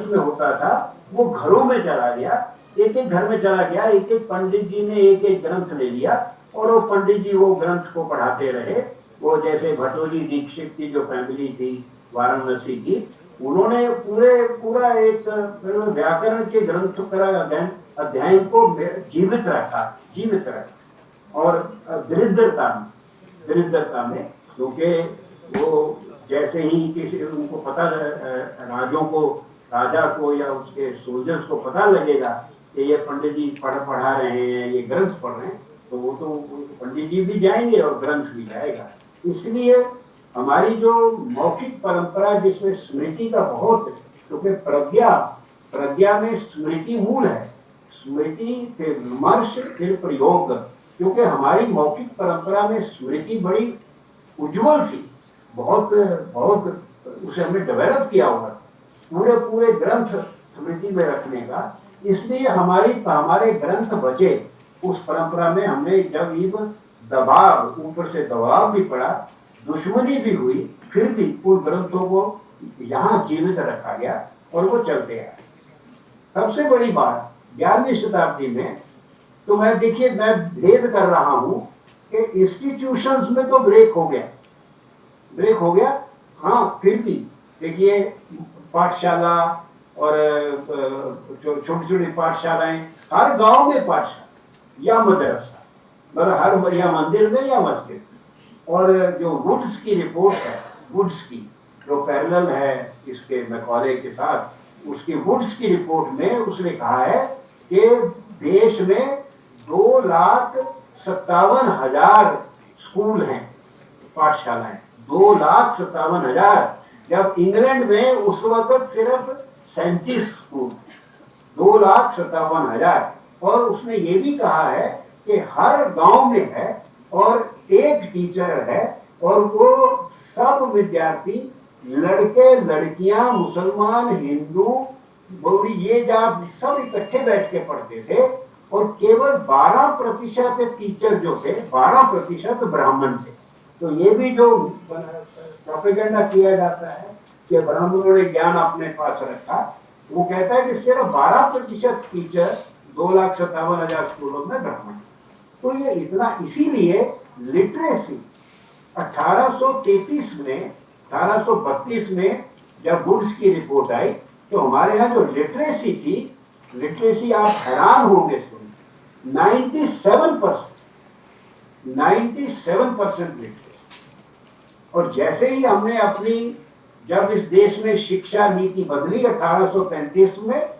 Speaker 2: में होता था, वो घरों में चला गया, एक एक घर में चला गया, एक एक पंडित जी ने एक एक ग्रंथ ले लिया, और वो पंडित जी वो ग्रंथ को पढ़ाते रहे। वो जैसे भटोजी दीक्षित की जो फैमिली थी वाराणसी की, उन्होंने पूरा एक व्याकरण के ग्रंथ का अध्ययन को जीवित रखा। और दरिद्रता में, क्योंकि वो जैसे ही किसी उनको पता, राजा को या उसके सोल्जर्स को पता लगेगा कि ये पंडित जी पढ़ा रहे हैं, ये ग्रंथ पढ़ रहे हैं, तो वो तो पंडित जी भी जाएंगे और ग्रंथ भी जाएगा। इसलिए हमारी जो मौखिक परंपरा, जिसमें स्मृति का बहुत, क्योंकि प्रज्ञा में स्मृति मूल है, स्मृति फिर विमर्श फिर प्रयोग, क्योंकि हमारी मौखिक परंपरा में स्मृति बड़ी उज्जवल थी, बहुत उसे हमने डेवलप किया हुआ, पूरे ग्रंथ स्मृति में रखने का। इसलिए हमारे ग्रंथ बचे उस परंपरा में। हमने जब ऊपर से दबाव भी पड़ा, दुश्मनी भी हुई, फिर भी उन ग्रंथों को यहाँ जीवित रखा गया और वो चलते आए। सबसे बड़ी बात 11वीं शताब्दी में, तो मैं भेद कर रहा हूं कि इंस्टीट्यूशंस में तो ब्रेक हो गया। हाँ, फिर भी देखिए, पाठशाला और छोटी पाठशालाएं, हर गांव में पाठशाला या मदरसा, मतलब हर या मंदिर में या मस्जिद। और जो वुड्स की रिपोर्ट है, वुड्स की जो पैरेलल है इसके मैकॉले के साथ, उसकी वुड्स की रिपोर्ट में उसने कहा है कि देश में 2,57,000 स्कूल हैं, पाठशालाएं, 2,57,000, जब इंग्लैंड में उस वक्त सिर्फ 37 स्कूल, 2,57,000। और उसने ये भी कहा है कि हर गांव में है और एक टीचर है, और वो सब विद्यार्थी, लड़के लड़कियां, मुसलमान हिंदू बौड़ी ये जात सब इकट्ठे बैठ के पढ़ते थे। और केवल 12% टीचर जो थे, 12% ब्राह्मण थे। तो ये भी जो प्रोपेगेंडा किया जाता है कि ब्राह्मणों ने ज्ञान अपने पास रखा, वो कहता है कि सिर्फ 12% टीचर 2,57,000 स्कूलों में ब्राह्मण। तो ये इतना, इसीलिए लिटरेसी 1833 में 1832 में जब वुड्स की रिपोर्ट आई तो हमारे यहाँ जो लिटरेसी थी, लिटरेसी आप हैरान होंगे सुन, 97% लिटरेसी। और जैसे ही हमने अपनी, जब इस देश में शिक्षा नीति बदली 1835 में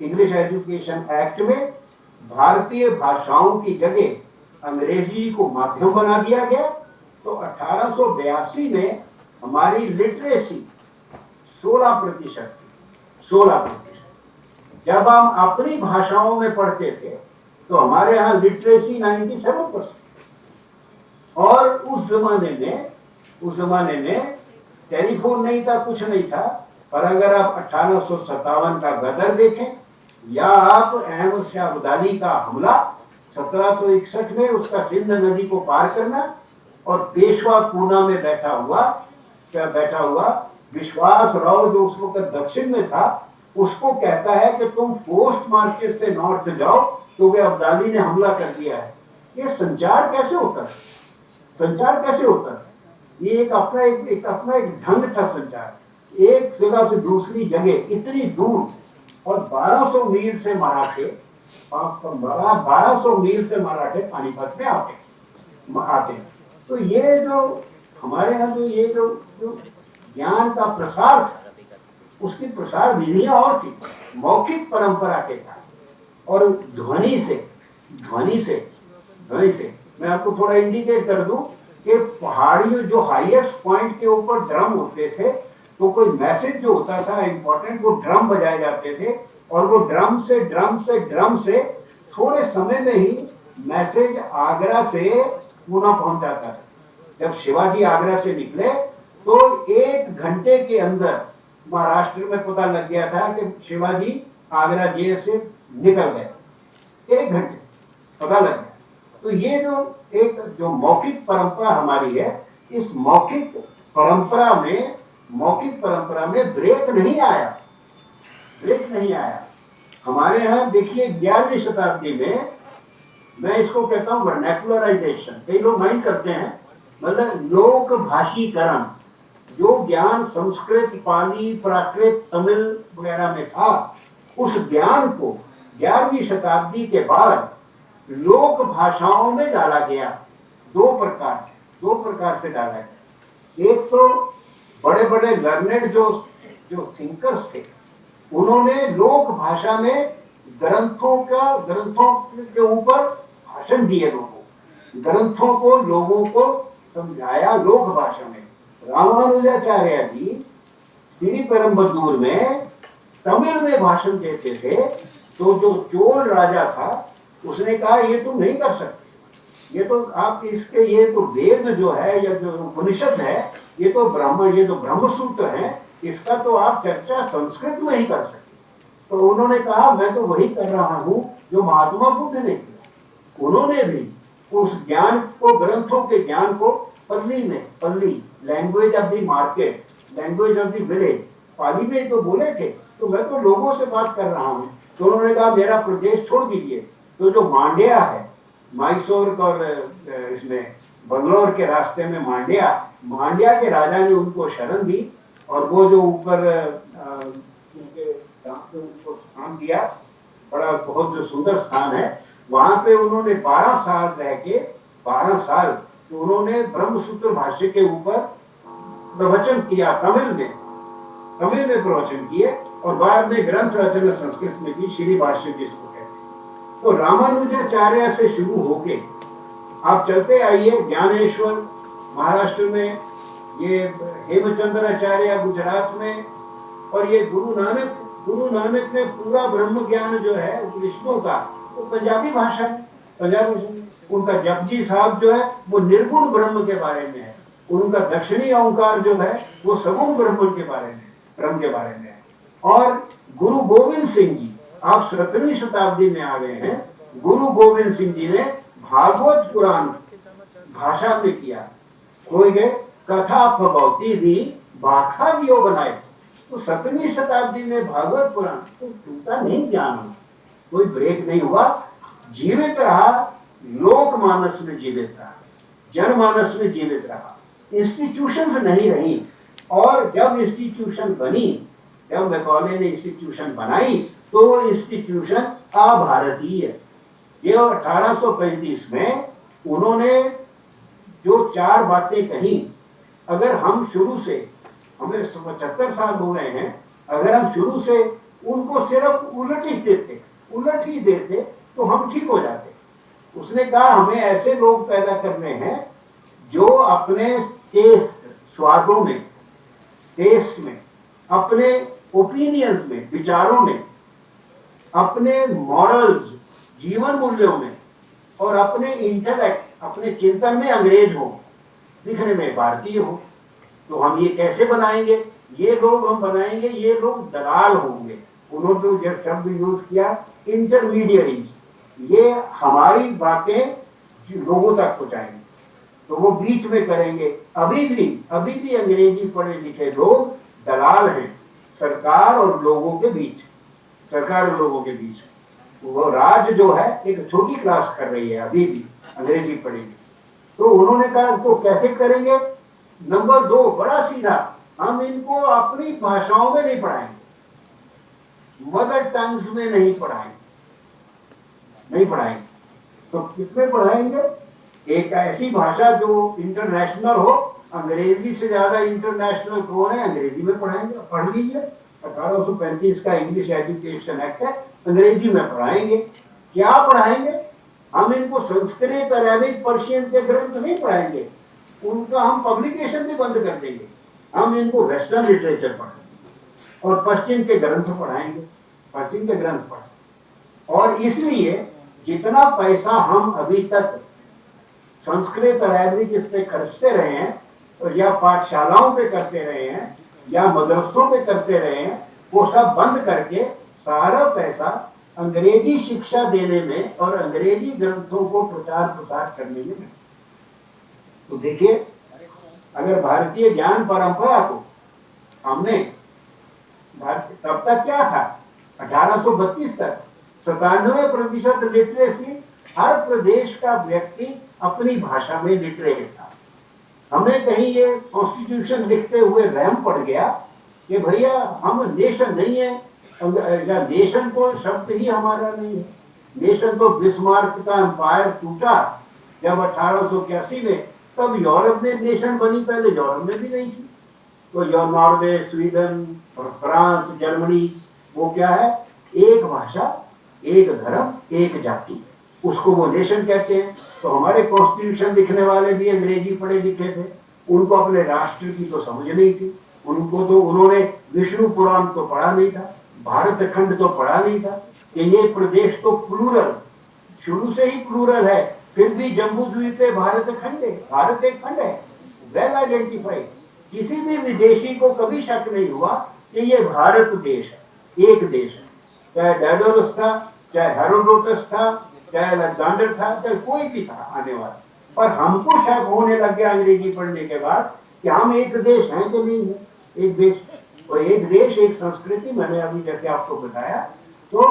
Speaker 2: इंग्लिश एजुकेशन एक्ट में, भारतीय भाषाओं की जगह अंग्रेजी को माध्यम बना दिया गया, तो 1882 में हमारी लिटरेसी 16%। जब हम अपनी भाषाओं में पढ़ते थे तो हमारे यहाँ लिटरेसी 97%। और उस जमाने में टेलीफोन नहीं था, कुछ नहीं था, पर अगर आप 1857 का गदर देखें या आप अहमद शाह अब्दाली का हमला 1761 में, उसका सिंध नदी को पार करना, और पेशवा पूना में बैठा हुआ विश्वास राव जो उस वक्त दक्षिण में था, उसको कहता है कि तुम पोस्ट मार्केट से नॉर्थ जाओ क्योंकि अब्दाली ने हमला कर दिया है। ये संचार कैसे होता है? ये एक अपना एक ढंग था संचार, एक जगह से दूसरी जगह इतनी दूर, और 1200 मील से मराठे पानीपत में आते। तो ये जो हमारे यहाँ जो ज्ञान का प्रसार था, उसकी प्रसार विधियां और थी, मौखिक परंपरा के साथ और ध्वनि से। मैं आपको थोड़ा इंडिकेट कर दूं कि पहाड़ियों जो हाईएस्ट पॉइंट के ऊपर ड्रम होते थे, तो कोई मैसेज जो होता था इंपॉर्टेंट, वो ड्रम बजाए जाते थे, और वो ड्रम से थोड़े समय में ही मैसेज आगरा से पूना पहुंच जाता था। जब शिवाजी आगरा से निकले तो 1 घंटे के अंदर महाराष्ट्र में पता लग गया था कि शिवाजी आगरा जेल से निकल गए। 1 घंटे पता लग गया। तो ये जो मौखिक परंपरा हमारी है, इस मौखिक परंपरा में ब्रेक नहीं आया। हमारे यहाँ देखिए 11वीं शताब्दी में, मैं इसको कहता हूँ वर्नैकुलराइजेशन, कई लोग माइंड करते हैं, मतलब लोक भाषीकरण। जो ज्ञान संस्कृत, पाली, प्राकृत, तमिल वगैरह में था, उस ज्ञान को 11वीं शताब्दी के बाद लोक भाषाओं में डाला गया। दो प्रकार से डाला गया। एक तो बड़े बड़े लर्नेड जो थिंकर्स थे, उन्होंने लोक भाषा में ग्रंथों के ऊपर भाषण दिए, ग्रंथों को लोगों को समझाया लोक भाषा में। रामानुजाचार्य जी तिरुपरंबदूर में तमिल में भाषण देते थे, तो जो चोल राजा था उसने कहा ये तुम नहीं कर सकते, ये तो आप इसके, ये तो वेद जो है या जो उपनिषद है, ये तो ब्रह्मसूत्र है, इसका तो आप चर्चा संस्कृत में ही कर सकते। तो उन्होंने कहा मैं तो वही कर रहा हूँ जो महात्मा बुद्ध ने किया। उन्होंने भी उस ज्ञान को, ग्रंथों के ज्ञान को Pali language of the market, language of the village, Pali में तो बोले थे, तो मैं तो लोगों से बात कर रहा हूँ। तो उन्होंने कहा मेरा प्रदेश छोड़ दीजिए। तो जो मांड्या है, मैसूर और इसमें बंगलौर के रास्ते में मांड्या के राजा ने उनको शरण दी, और वो जो ऊपर उनको स्थान दिया, बड़ा बहुत जो सुंदर स्थान है, वहां पे उन्होंने 12 साल रह के, 12 साल तो उन्होंने ब्रह्मसूत्र भाष्य के ऊपर प्रवचन किया, तमिल में प्रवचन किए, और बाद में ग्रंथ रचना संस्कृत में की, श्री भाष्य जिसको कहते हैं। तो रामानुजाचार्य से शुरू होके आप चलते आइए, ज्ञानेश्वर महाराष्ट्र में, ये हेमचंद्राचार्य गुजरात में, और ये गुरु नानक ने पूरा ब्रह्म ज्ञान जो है उपनिषदों का, वो पंजाबी भाषा में। उनका जपजी साहब जो है वो निर्गुण ब्रह्म के बारे में है, उनका दक्षिणी ओंकार जो है वो सगुण ब्रह्म के बारे में है। और गुरु गोविंद सिंह जी, आप 17वीं शताब्दी में आ गए हैं, गुरु गोविंद सिंह जी ने भागवत पुराण भाषा में किया, कोई गए कथा फगौती भी भाखा दियो बनाए, तो 7वीं शताब्दी में भागवत पुराण तो टूटा नहीं, ज्ञान कोई ब्रेक नहीं हुआ, जीवित रहा, लोकमानस में जीवित रहा, जनमानस में जीवित रहा, इंस्टीट्यूशन नहीं रही। और जब इंस्टीट्यूशन बनी, जब मैकॉले ने इंस्टीट्यूशन बनाई, तो वो इंस्टीट्यूशन अभारतीय है। ये 1835 में उन्होंने जो 4 बातें कही, अगर हम शुरू से, हमें 75 साल हो गए हैं, अगर हम शुरू से उनको सिर्फ उलट ही देते तो हम ठीक हो जाते। उसने कहा हमें ऐसे लोग पैदा करने हैं जो अपने स्वादों में, टेस्ट में, अपने ओपिनियंस में, विचारों में, अपने मॉरल्स, जीवन मूल्यों में, और अपने इंटेलेक्ट, अपने चिंतन में अंग्रेज हो, दिखने में भारतीय हो। तो हम ये कैसे बनाएंगे? ये लोग हम बनाएंगे, ये लोग दलाल होंगे। उन्होंने तो जब शब्द यूज किया इंटरमीडियरीज, ये हमारी बातें लोगों तक पहुंचाएंगे, तो वो बीच में करेंगे। अभी भी अंग्रेजी पढ़े लिखे लोग दलाल हैं सरकार और लोगों के बीच, सरकार और लोगों के बीच। वो राज जो है एक छोटी क्लास कर रही है अभी भी अंग्रेजी पढ़ेगी। तो उन्होंने कहा तो कैसे करेंगे? नंबर 2 बड़ा सीधा, हम इनको अपनी भाषाओं में नहीं पढ़ाएंगे, मदर टंग्स में नहीं पढ़ाएंगे। तो किसमें पढ़ाएंगे? एक ऐसी भाषा जो इंटरनेशनल हो, अंग्रेजी से ज्यादा इंटरनेशनल कौन है? अंग्रेजी में पढ़ाएंगे। पढ़ लीजिए 1835 का इंग्लिश एजुकेशन एक्ट है, अंग्रेजी में पढ़ाएंगे। क्या पढ़ाएंगे? हम इनको संस्कृत, अरेबिक, पर्शियन के ग्रंथ नहीं पढ़ाएंगे, उनका हम पब्लिकेशन भी बंद कर देंगे। हम इनको वेस्टर्न लिटरेचर पढ़ाएंगे और पश्चिम के ग्रंथ पढ़ाएंगे, पश्चिम के ग्रंथ पढ़ाएंगे। और इसलिए जितना पैसा हम अभी तक संस्कृत और अरेबिक इस पे खर्चते रहे हैं, या पाठशालाओं पे करते रहे हैं, या मदरसों पे करते रहे हैं, वो सब बंद करके सारा पैसा अंग्रेजी शिक्षा देने में और अंग्रेजी ग्रंथों को प्रचार प्रसार करने में। तो देखिए, अगर भारतीय ज्ञान परंपरा को हमने, तब तक क्या था 1832 तक 97% लिटरेसी, हर प्रदेश का व्यक्ति अपनी भाषा में लिटरेट था। हमें कहीं ये कॉन्स्टिट्यूशन लिखते हुए वहम पड़ गया कि भैया हम नेशन नहीं है, या नेशन को शब्द ही हमारा नहीं है। नेशन तो बिस्मार्क का एम्पायर टूटा जब 1881 में, तब यूरोप में नेशन बनी, पहले यूरोप में भी नहीं थी। तो नॉर्वे, स्वीडन और फ्रांस, जर्मनी, वो क्या है? एक भाषा, एक धर्म, एक जाति, उसको वो नेशन कहते हैं। तो हमारे कॉन्स्टिट्यूशन लिखने वाले भी अंग्रेजी पढ़े लिखे थे, उनको अपने राष्ट्र की तो समझ नहीं थी। उनको तो, उन्होंने विष्णु पुराण तो पढ़ा नहीं था, भारत खंड तो पढ़ा नहीं था कि ये प्रदेश तो प्लूरल, शुरू से ही प्लूरल है, फिर भी जम्बू द्वीप पे भारत खंड है, भारत एक खंड है, वेल आइडेंटिफाइड। किसी भी विदेशी को कभी शक नहीं हुआ कि ये भारत देश है, एक देश है। चाहे डेडोलस था, चाहे हेरोडोटस था, चाहे अलेक्जेंडर था, चाहे कोई भी था आने वाला। पर हमको शक होने लग गया अंग्रेजी पढ़ने के बाद कि हम एक देश हैं कि नहीं है, एक देश और एक देश, एक संस्कृति। मैंने अभी जैसे आपको बताया, तो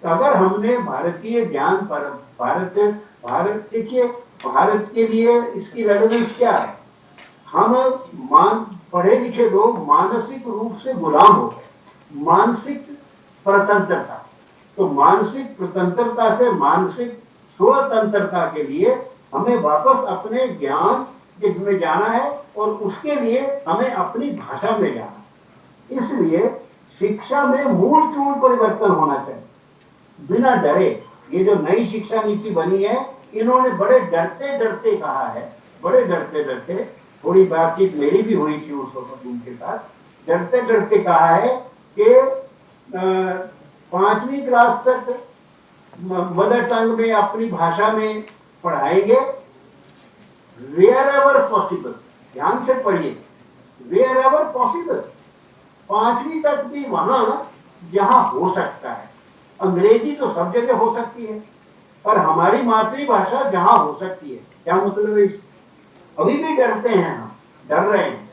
Speaker 2: अगर हमने भारतीय ज्ञान पर भारत देखिए, भारत के लिए इसकी रेलेवेंस क्या है? हम पढ़े लिखे लोग मानसिक रूप से गुलाम हो गए, मानसिक स्वतंत्रता। तो मानसिक स्वतंत्रता से मानसिक स्वतंत्रता के लिए हमें वापस अपने ज्ञान में जाना है, और उसके लिए हमें अपनी भाषा में जाना है। इसलिए शिक्षा में मूल चूल परिवर्तन होना चाहिए, बिना डरे। ये जो नई शिक्षा नीति बनी है, इन्होंने बड़े डरते डरते कहा है, बड़े डरते डरते, थोड़ी बातचीत मेरी भी हुई थी उस वक्त उनके साथ, डरते डरते कहा है कि 5वीं क्लास तक मदर टंग में, अपनी भाषा में पढ़ाएंगे, wherever possible, ध्यान से पढ़िए, wherever possible, 5वीं तक भी वहां जहां हो सकता है। अंग्रेजी तो सब जगह हो सकती है, पर हमारी मातृभाषा जहां हो सकती है। क्या मतलब है? अभी भी डरते हैं, हम डर रहे हैं।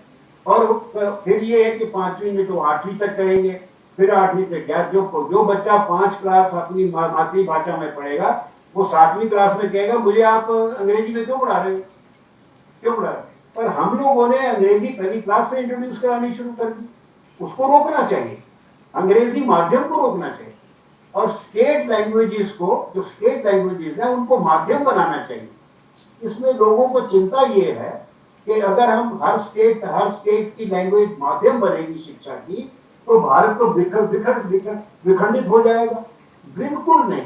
Speaker 2: और फिर ये है कि 5वीं में तो 8वीं तक करेंगे, फिर 8वीं से क्या, जो बच्चा 5 क्लास अपनी मातृभाषा में पढ़ेगा वो 7वीं क्लास में कहेगा मुझे आप अंग्रेजी में क्यों पढ़ा रहे हो, क्यों पढ़ा रहे हो? पर हम लोगों ने अंग्रेजी पहली क्लास से इंट्रोड्यूस करानी शुरू कर दी। उसको रोकना चाहिए, अंग्रेजी माध्यम को रोकना चाहिए, और स्टेट लैंग्वेजेस को, जो स्टेट लैंग्वेजेस है उनको माध्यम बनाना चाहिए। इसमें लोगों को चिंता ये है कि अगर हम हर स्टेट की लैंग्वेज माध्यम बनेगी शिक्षा की, तो भारत तो विखंडित हो जाएगा। बिल्कुल नहीं,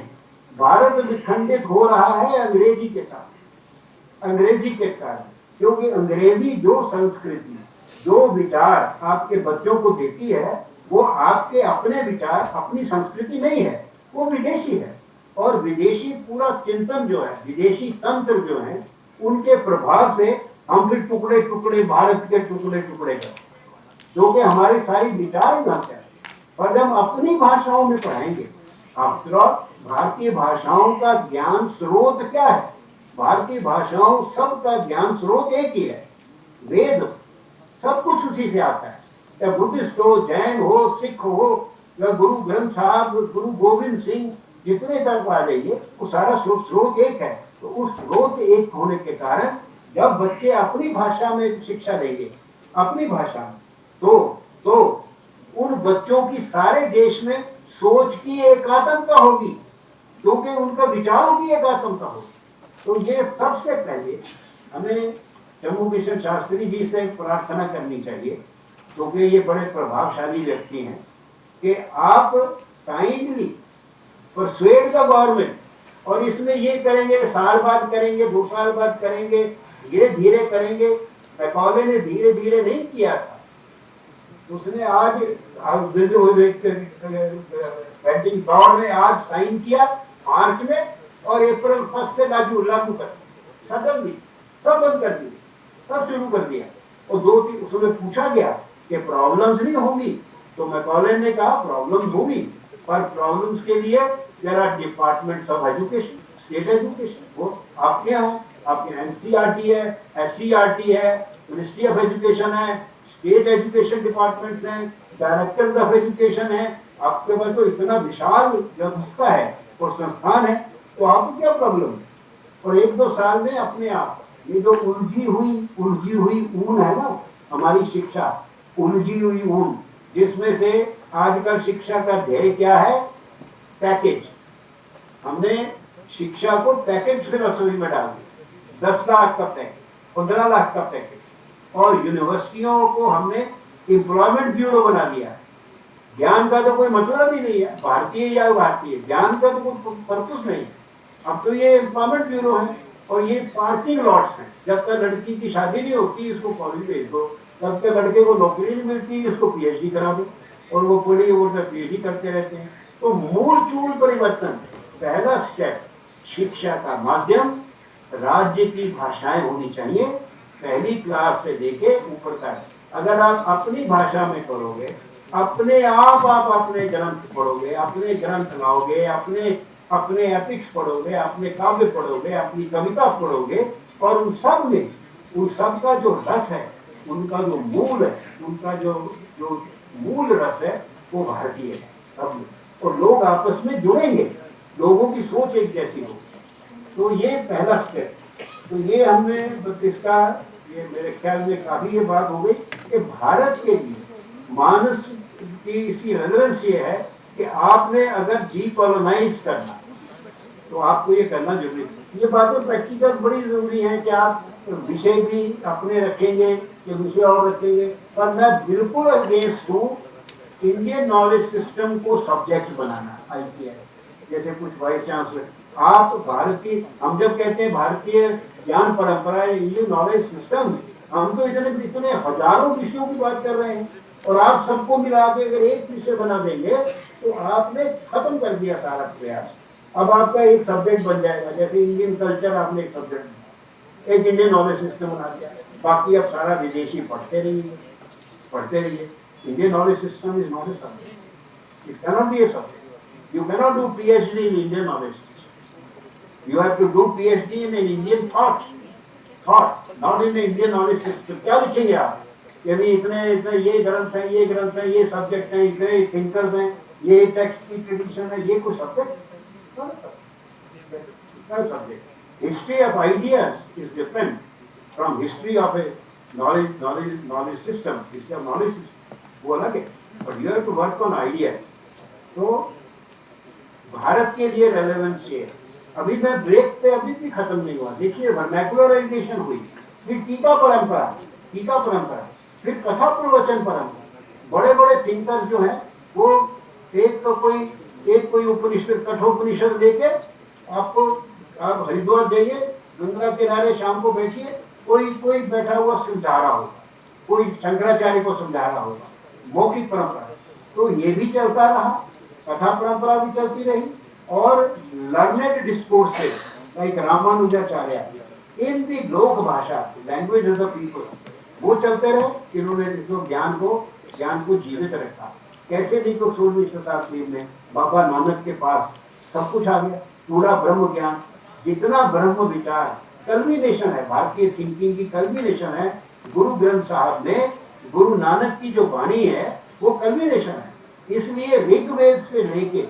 Speaker 2: भारत विखंडित हो रहा है अंग्रेजी के कारण, अंग्रेजी के कारण। क्योंकि अंग्रेजी जो संस्कृति, जो विचार आपके बच्चों को देती है, वो आपके अपने विचार, अपनी संस्कृति नहीं है, वो विदेशी है। और विदेशी पूरा चिंतन जो है, विदेशी तंत्र जो है, उनके प्रभाव से हम फिर टुकड़े टुकड़े, भारत के टुकड़े टुकड़े करते, जो कि हमारी सारी विचार नष्ट है। पर जब अपनी भाषाओं में पढ़ाएंगे, आफ्टर ऑल भारतीय भाषाओं का ज्ञान स्रोत क्या है? भारतीय भाषाओं सबका ज्ञान स्रोत एक ही है, वेद, सब कुछ उसी से आता है। या बुद्धिस्ट हो, जैन हो, सिख हो, या गुरु ग्रंथ साहब, गुरु गोविंद सिंह, जितने तक आ जाइए, वो सारा स्रोत एक है। तो उस स्रोत एक होने के कारण जब बच्चे अपनी भाषा में शिक्षा लेंगे, अपनी भाषा में, तो उन बच्चों की सारे देश में सोच की एकात्मता होगी, क्योंकि उनका विचारों की एकात्मता होगी। तो ये सबसे पहले हमें जम्मू किशन शास्त्री जी से प्रार्थना करनी चाहिए, क्योंकि ये बड़े प्रभावशाली व्यक्ति हैं, कि आप काइंडली परसुएड द गवर्नमेंट, और इसमें ये करेंगे, साल बाद करेंगे, 2 साल बाद करेंगे, धीरे धीरे करेंगे। मैकॉले ने धीरे धीरे नहीं किया था, उसने आज बैटिंग दौड़ में आज साइन किया मार्च में, और अप्रैल 1 से लागू कर सडनली सब बंद कर दिए, सब शुरू कर दिया। और 2-3 उसमें पूछा गया कि प्रॉब्लम्स नहीं होगी, तो मैकॉले ने कहा प्रॉब्लम्स होगी, पर प्रॉब्लम्स के लिए there are departments of education, state education, वो आपके यहाँ, आपके एनसीईआरटी है, एससीईआरटी है, मिनिस्ट्री ऑफ एजुकेशन है, स्टेट एजुकेशन डिपार्टमेंट्स हैं, डायरेक्टर्स ऑफ एजुकेशन है। आपके पास तो इतना विशाल व्यवस्था है और संस्थान है, तो आपको क्या प्रॉब्लम है? और 1-2 साल में अपने आप ये जो उलझी हुई ऊन है ना, हमारी शिक्षा उलझी हुई ऊन, जिसमें से आजकल शिक्षा का ध्येय क्या है? पैकेज। हमने शिक्षा को पैकेज फिलॉसफी में डाल दिया, 10 लाख का पैकेज, 15 लाख का पैकेज, और यूनिवर्सिटियों को हमने एम्प्लॉयमेंट ब्यूरो बना दिया। ज्ञान का तो कोई मतलब ही नहीं है, भारतीय या भारतीय, ज्ञान का तो कोई पर्पस नहीं है। अब तो ये एम्प्लॉयमेंट ब्यूरो है, और ये पार्किंग लॉट्स हैं। जब तक लड़की की शादी नहीं होती, इसको कॉलेज भेज दो, तब तक लड़के को नौकरी नहीं मिलती, इसको पीएचडी करा दो, और वो पूरी उम्र तक पीएचडी करते रहते हैं। तो मूल चूल परिवर्तन, पहला स्टेप, शिक्षा का माध्यम राज्य की भाषाएं होनी चाहिए, पहली क्लास से लेके ऊपर तक। अगर आप अपनी भाषा में पढ़ोगे, अपने आप अपने ग्रंथ पढ़ोगे, अपने ग्रंथ लाओगे, अपने एपिक्स पढ़ोगे, अपने काव्य पढ़ोगे, अपनी कविता पढ़ोगे, और उन सब का जो रस है, उनका जो मूल है, उनका जो मूल रस है, वो भारतीय है सब। और लोग आपस में जुड़ेंगे, लोगों की सोच एक जैसी होगी। तो ये पहला स्टेप। तो ये हमने इसका, ये मेरे ख्याल में काफी ये बात हो गई कि भारत के लिए मानस की इसी रेलेवेंस ये है कि आपने अगर डीकोलोनाइज करना, तो आपको ये करना जरूरी है। ये बातें प्रैक्टिकल बड़ी जरूरी है कि आप विषय भी अपने रखेंगे, कि विषय और रखेंगे। पर मैं बिल्कुल अगेंस्ट हूँ इंडियन नॉलेज सिस्टम को सब्जेक्ट बनाना, आईपीआई जैसे कुछ वाइस चांसलर। आप भारतीय, हम जब कहते हैं भारतीय ज्ञान परंपरा, इंडियन नॉलेज सिस्टम, हम तो इतने हजारों विषयों की बात कर रहे हैं, और आप सबको मिला के अगर एक विषय बना देंगे, तो आपने खत्म कर दिया सारा प्रयास। अब आपका एक सब्जेक्ट बन जाएगा, जैसे इंडियन कल्चर आपने एक सब्जेक्ट, एक इंडियन नॉलेज सिस्टम बना दिया, बाकी अब सारा विदेशी पढ़ते रहिए। Indian knowledge system is not a subject. It cannot be a subject. You cannot do PhD in Indian knowledge system. You have to do PhD in an Indian thought, not in the Indian knowledge system. क्या लिखेंगे आप? कि अभी इतने इतने ये ग्रंथ हैं, ये ग्रंथ हैं, ये सब्जेक्ट हैं, इतने थिंकर्स हैं, ये टेक्स्ट की ट्रेडिशन है, ये कुछ subject subject. History of ideas is different from history of a knowledge system. History of knowledge system वो अलग है. But you have to work on ideas. तो भारत के लिए रेलेवेंस ये है. अभी मैं ब्रेक पे अभी भी खत्म नहीं हुआ. देखिए वर्नैकुलराइजेशन हुई, फिर टीका परंपरा, फिर कथा प्रवचन परंपरा. बड़े बड़े थिंकर्स जो हैं वो एक कोई उपनिषद कठोपनिषद लेके आपको आप हरिद्वार जाइए, गंगा किनारे शाम को बैठिए, कोई बैठा हुआ समझा रहा होगा, कोई शंकराचार्य को समझा रहा होगा. मौखिक परंपरा तो ये भी चलता रहा, कथा परंपरा भी चलती रही, और लर्नेड डिस्कोर्सेस लाइक रामानुजाचार्य इन दी लोक भाषा, लैंग्वेज ऑफ द पीपल, वो चलते रहे. इन्होंने जो ज्ञान को जीवित रखा. कैसे नहीं, तो 16वीं शताब्दी में बाबा नानक के पास सब कुछ आ गया, पूरा ब्रह्म ज्ञान, जितना ब्रह्म विचार कल्मिनेशन है, भारतीय थिंकिंग की कल्मिनेशन है. गुरु ग्रंथ साहब में गुरु नानक की जो वाणी है वो कल्मिनेशन है. इसलिए ऋग्वेद से लेके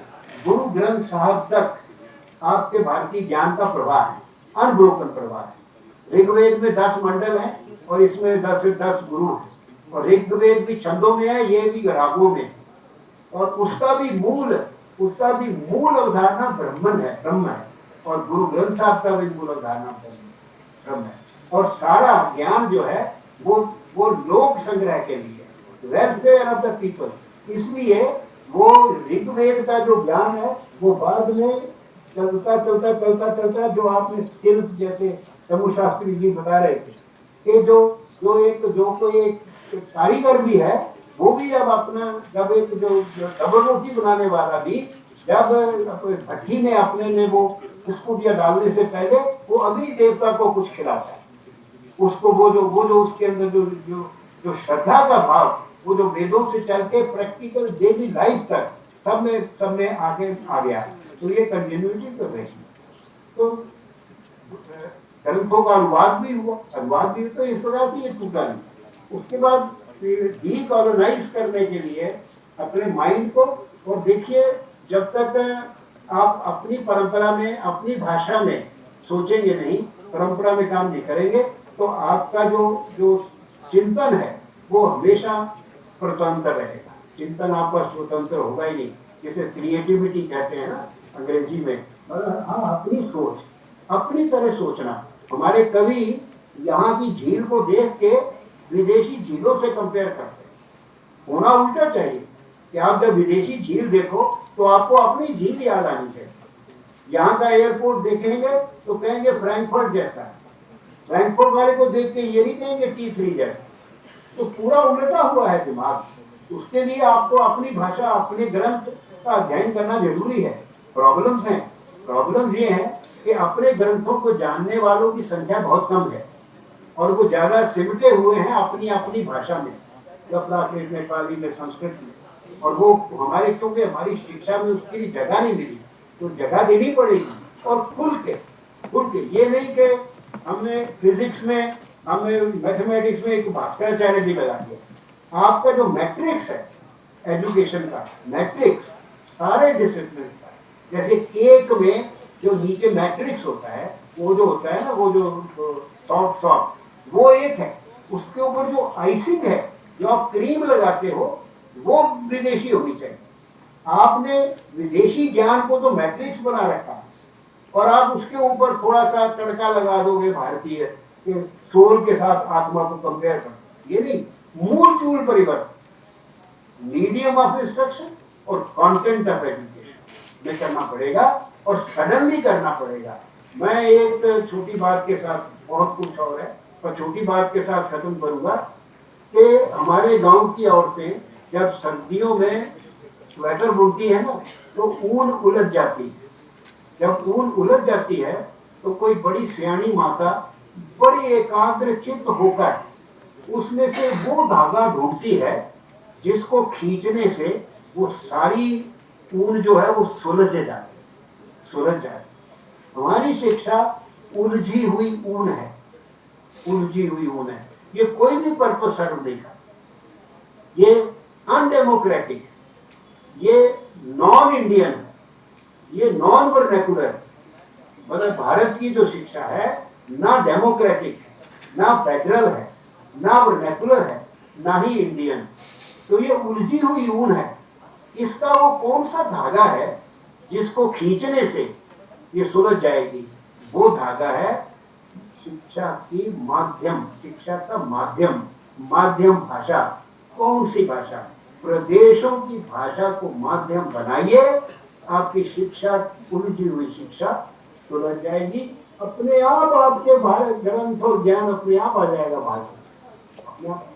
Speaker 2: गुरु ग्रंथ साहब तक आपके भारतीय ज्ञान का प्रवाह है, अनब्रोकन प्रवाह है. ऋग्वेद में 10 मंडल हैं और इसमें 10 से 10 गुरु हैं, और ऋग्वेद भी छंदों में है, ये भी रागों में, और उसका भी मूल अवधारणा ब्रह्म है, और गुरु ग्रंथ साहब का भी मूल अवधारणा ब्रह्म है. और सारा ज्ञान जो है वो लोक संग्रह के लिए, वेलफेयर ऑफ द पीपल. इसलिए वो ऋग्वेद का जो ज्ञान है वो बाद में चलता जो आपने स्किल्स जैसे शंभू शास्त्री जी बता रहे थे कि जो कोई एक कारीगर भी है, वो भी जब एक जो डबल रोटी बनाने वाला भी जब भट्टी में अपने में वो बिस्कुटिया डालने से पहले वो अग्नि देवता को कुछ खिलाता है. उसको वो जो उसके अंदर जो श्रद्धा का भाव, वो जो वेदों से चल के प्रैक्टिकल डेली लाइफ तक सब में आगे आ गया. तो ये कंटिन्यूटी कर रही है. तो ग्रंथों का अनुवाद भी तो इस प्रकार से ये टूटा नहीं. उसके बाद डीकॉलोनाइज करने के लिए अपने माइंड को, और देखिए जब तक आप अपनी परंपरा में, अपनी भाषा में सोचेंगे नहीं, परंपरा में काम नहीं करेंगे, तो आपका जो चिंतन है वो हमेशा स्वतंत्र रहेगा. चिंतन आपका स्वतंत्र होगा ही नहीं. जिसे क्रिएटिविटी कहते हैं ना अंग्रेजी में. हाँ, अपनी सोच, अपनी तरह सोचना. हमारे कवि यहाँ की झील को देख के विदेशी झीलों से कंपेयर करते हैं. होना उल्टा चाहिए कि आप जब विदेशी झील देखो तो आपको अपनी झील याद आनी चाहिए. यहाँ का एयरपोर्ट देखेंगे तो कहेंगे फ्रैंकफर्ट जैसा है, फ्रैंकफर्ट वाले को देख के ये नहीं कहेंगे T3 जैसा. तो पूरा उल्टा हुआ है दिमाग. उसके लिए आपको अपनी भाषा, अपने ग्रंथ का अध्ययन करना जरूरी है. प्रॉब्लम्स ये हैं कि अपने ग्रंथों को जानने वालों की संख्या बहुत कम है, और वो ज्यादा सिमटे हुए हैं अपनी भाषा में, प्राकृत में, पाली में, संस्कृत में. और वो हमारे, क्योंकि हमारी शिक्षा में उसके लिए जगह नहीं मिली, तो जगह देनी पड़ेगी. और खुल के ये नहीं कि हमने फिजिक्स में, हमने मैथमेटिक्स में एक भास्कराचार्य जी लगा दिया. आपका जो मैट्रिक्स है एजुकेशन का, मैट्रिक्स सारे डिसिप्लिन का, जैसे केक में जो नीचे मैट्रिक्स होता है, वो जो होता है ना, वो जो सॉफ्ट वो एक है. उसके ऊपर जो आइसिंग है, जो आप क्रीम लगाते हो, वो विदेशी होनी चाहिए. आपने विदेशी ज्ञान को तो मैट्रिक्स बना रखा है, और आप उसके ऊपर थोड़ा सा तड़का लगा दोगे भारतीय के सोल के साथ आत्मा को कंपेयर कर. ये नहीं, मूल चूल परिवर्तन, मीडियम ऑफ इंस्ट्रक्शन और कंटेंट ऑफ एजुकेशन में करना पड़ेगा, और सडनली करना पड़ेगा. मैं एक छोटी बात के साथ, बहुत कुछ और है पर छोटी बात के साथ खत्म करूंगा कि हमारे गांव की औरतें जब सर्दियों में स्वेटर बुनती है ना, तो ऊन उलझ जाती है. जब ऊन उलझ जाती है तो कोई बड़ी सियाणी माता बड़ी एकाग्र चित्त होकर उसमें से वो धागा ढूंढती है जिसको खींचने से वो सारी ऊन जो है वो सुलझ जाए. हमारी शिक्षा उलझी हुई ऊन है. ये कोई भी पर्पस सर्व नहीं करता. ये अनडेमोक्रेटिक, ये नॉन इंडियन, ये नॉन वर्नैकुलर है। मतलब भारत की जो शिक्षा है ना डेमोक्रेटिक है, ना फेडरल है, ना वर्नैकुलर है, ना ही इंडियन। तो ये उलझी हुई ऊन है। इसका वो कौन सा धागा है जिसको खींचने से ये सुलझ जाएगी? वो धागा है शिक्षा की माध्यम, शिक्षा का माध्यम, माध्यम भाषा। कौन सी भाषा? प्रदेशों की भाषा को माध्यम बनाइए, आपकी शिक्षा, उलझी हुई शिक्षा सुलझ जाएगी। अपने आप आपके भारत ग्रंथ और ज्ञान अपने आप आ जाएगा भाषा, अपने आप।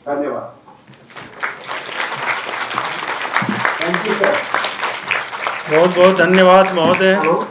Speaker 2: धन्यवाद। Thank you sir.
Speaker 1: बहुत बहुत धन्यवाद महोदय।
Speaker 2: हेलो।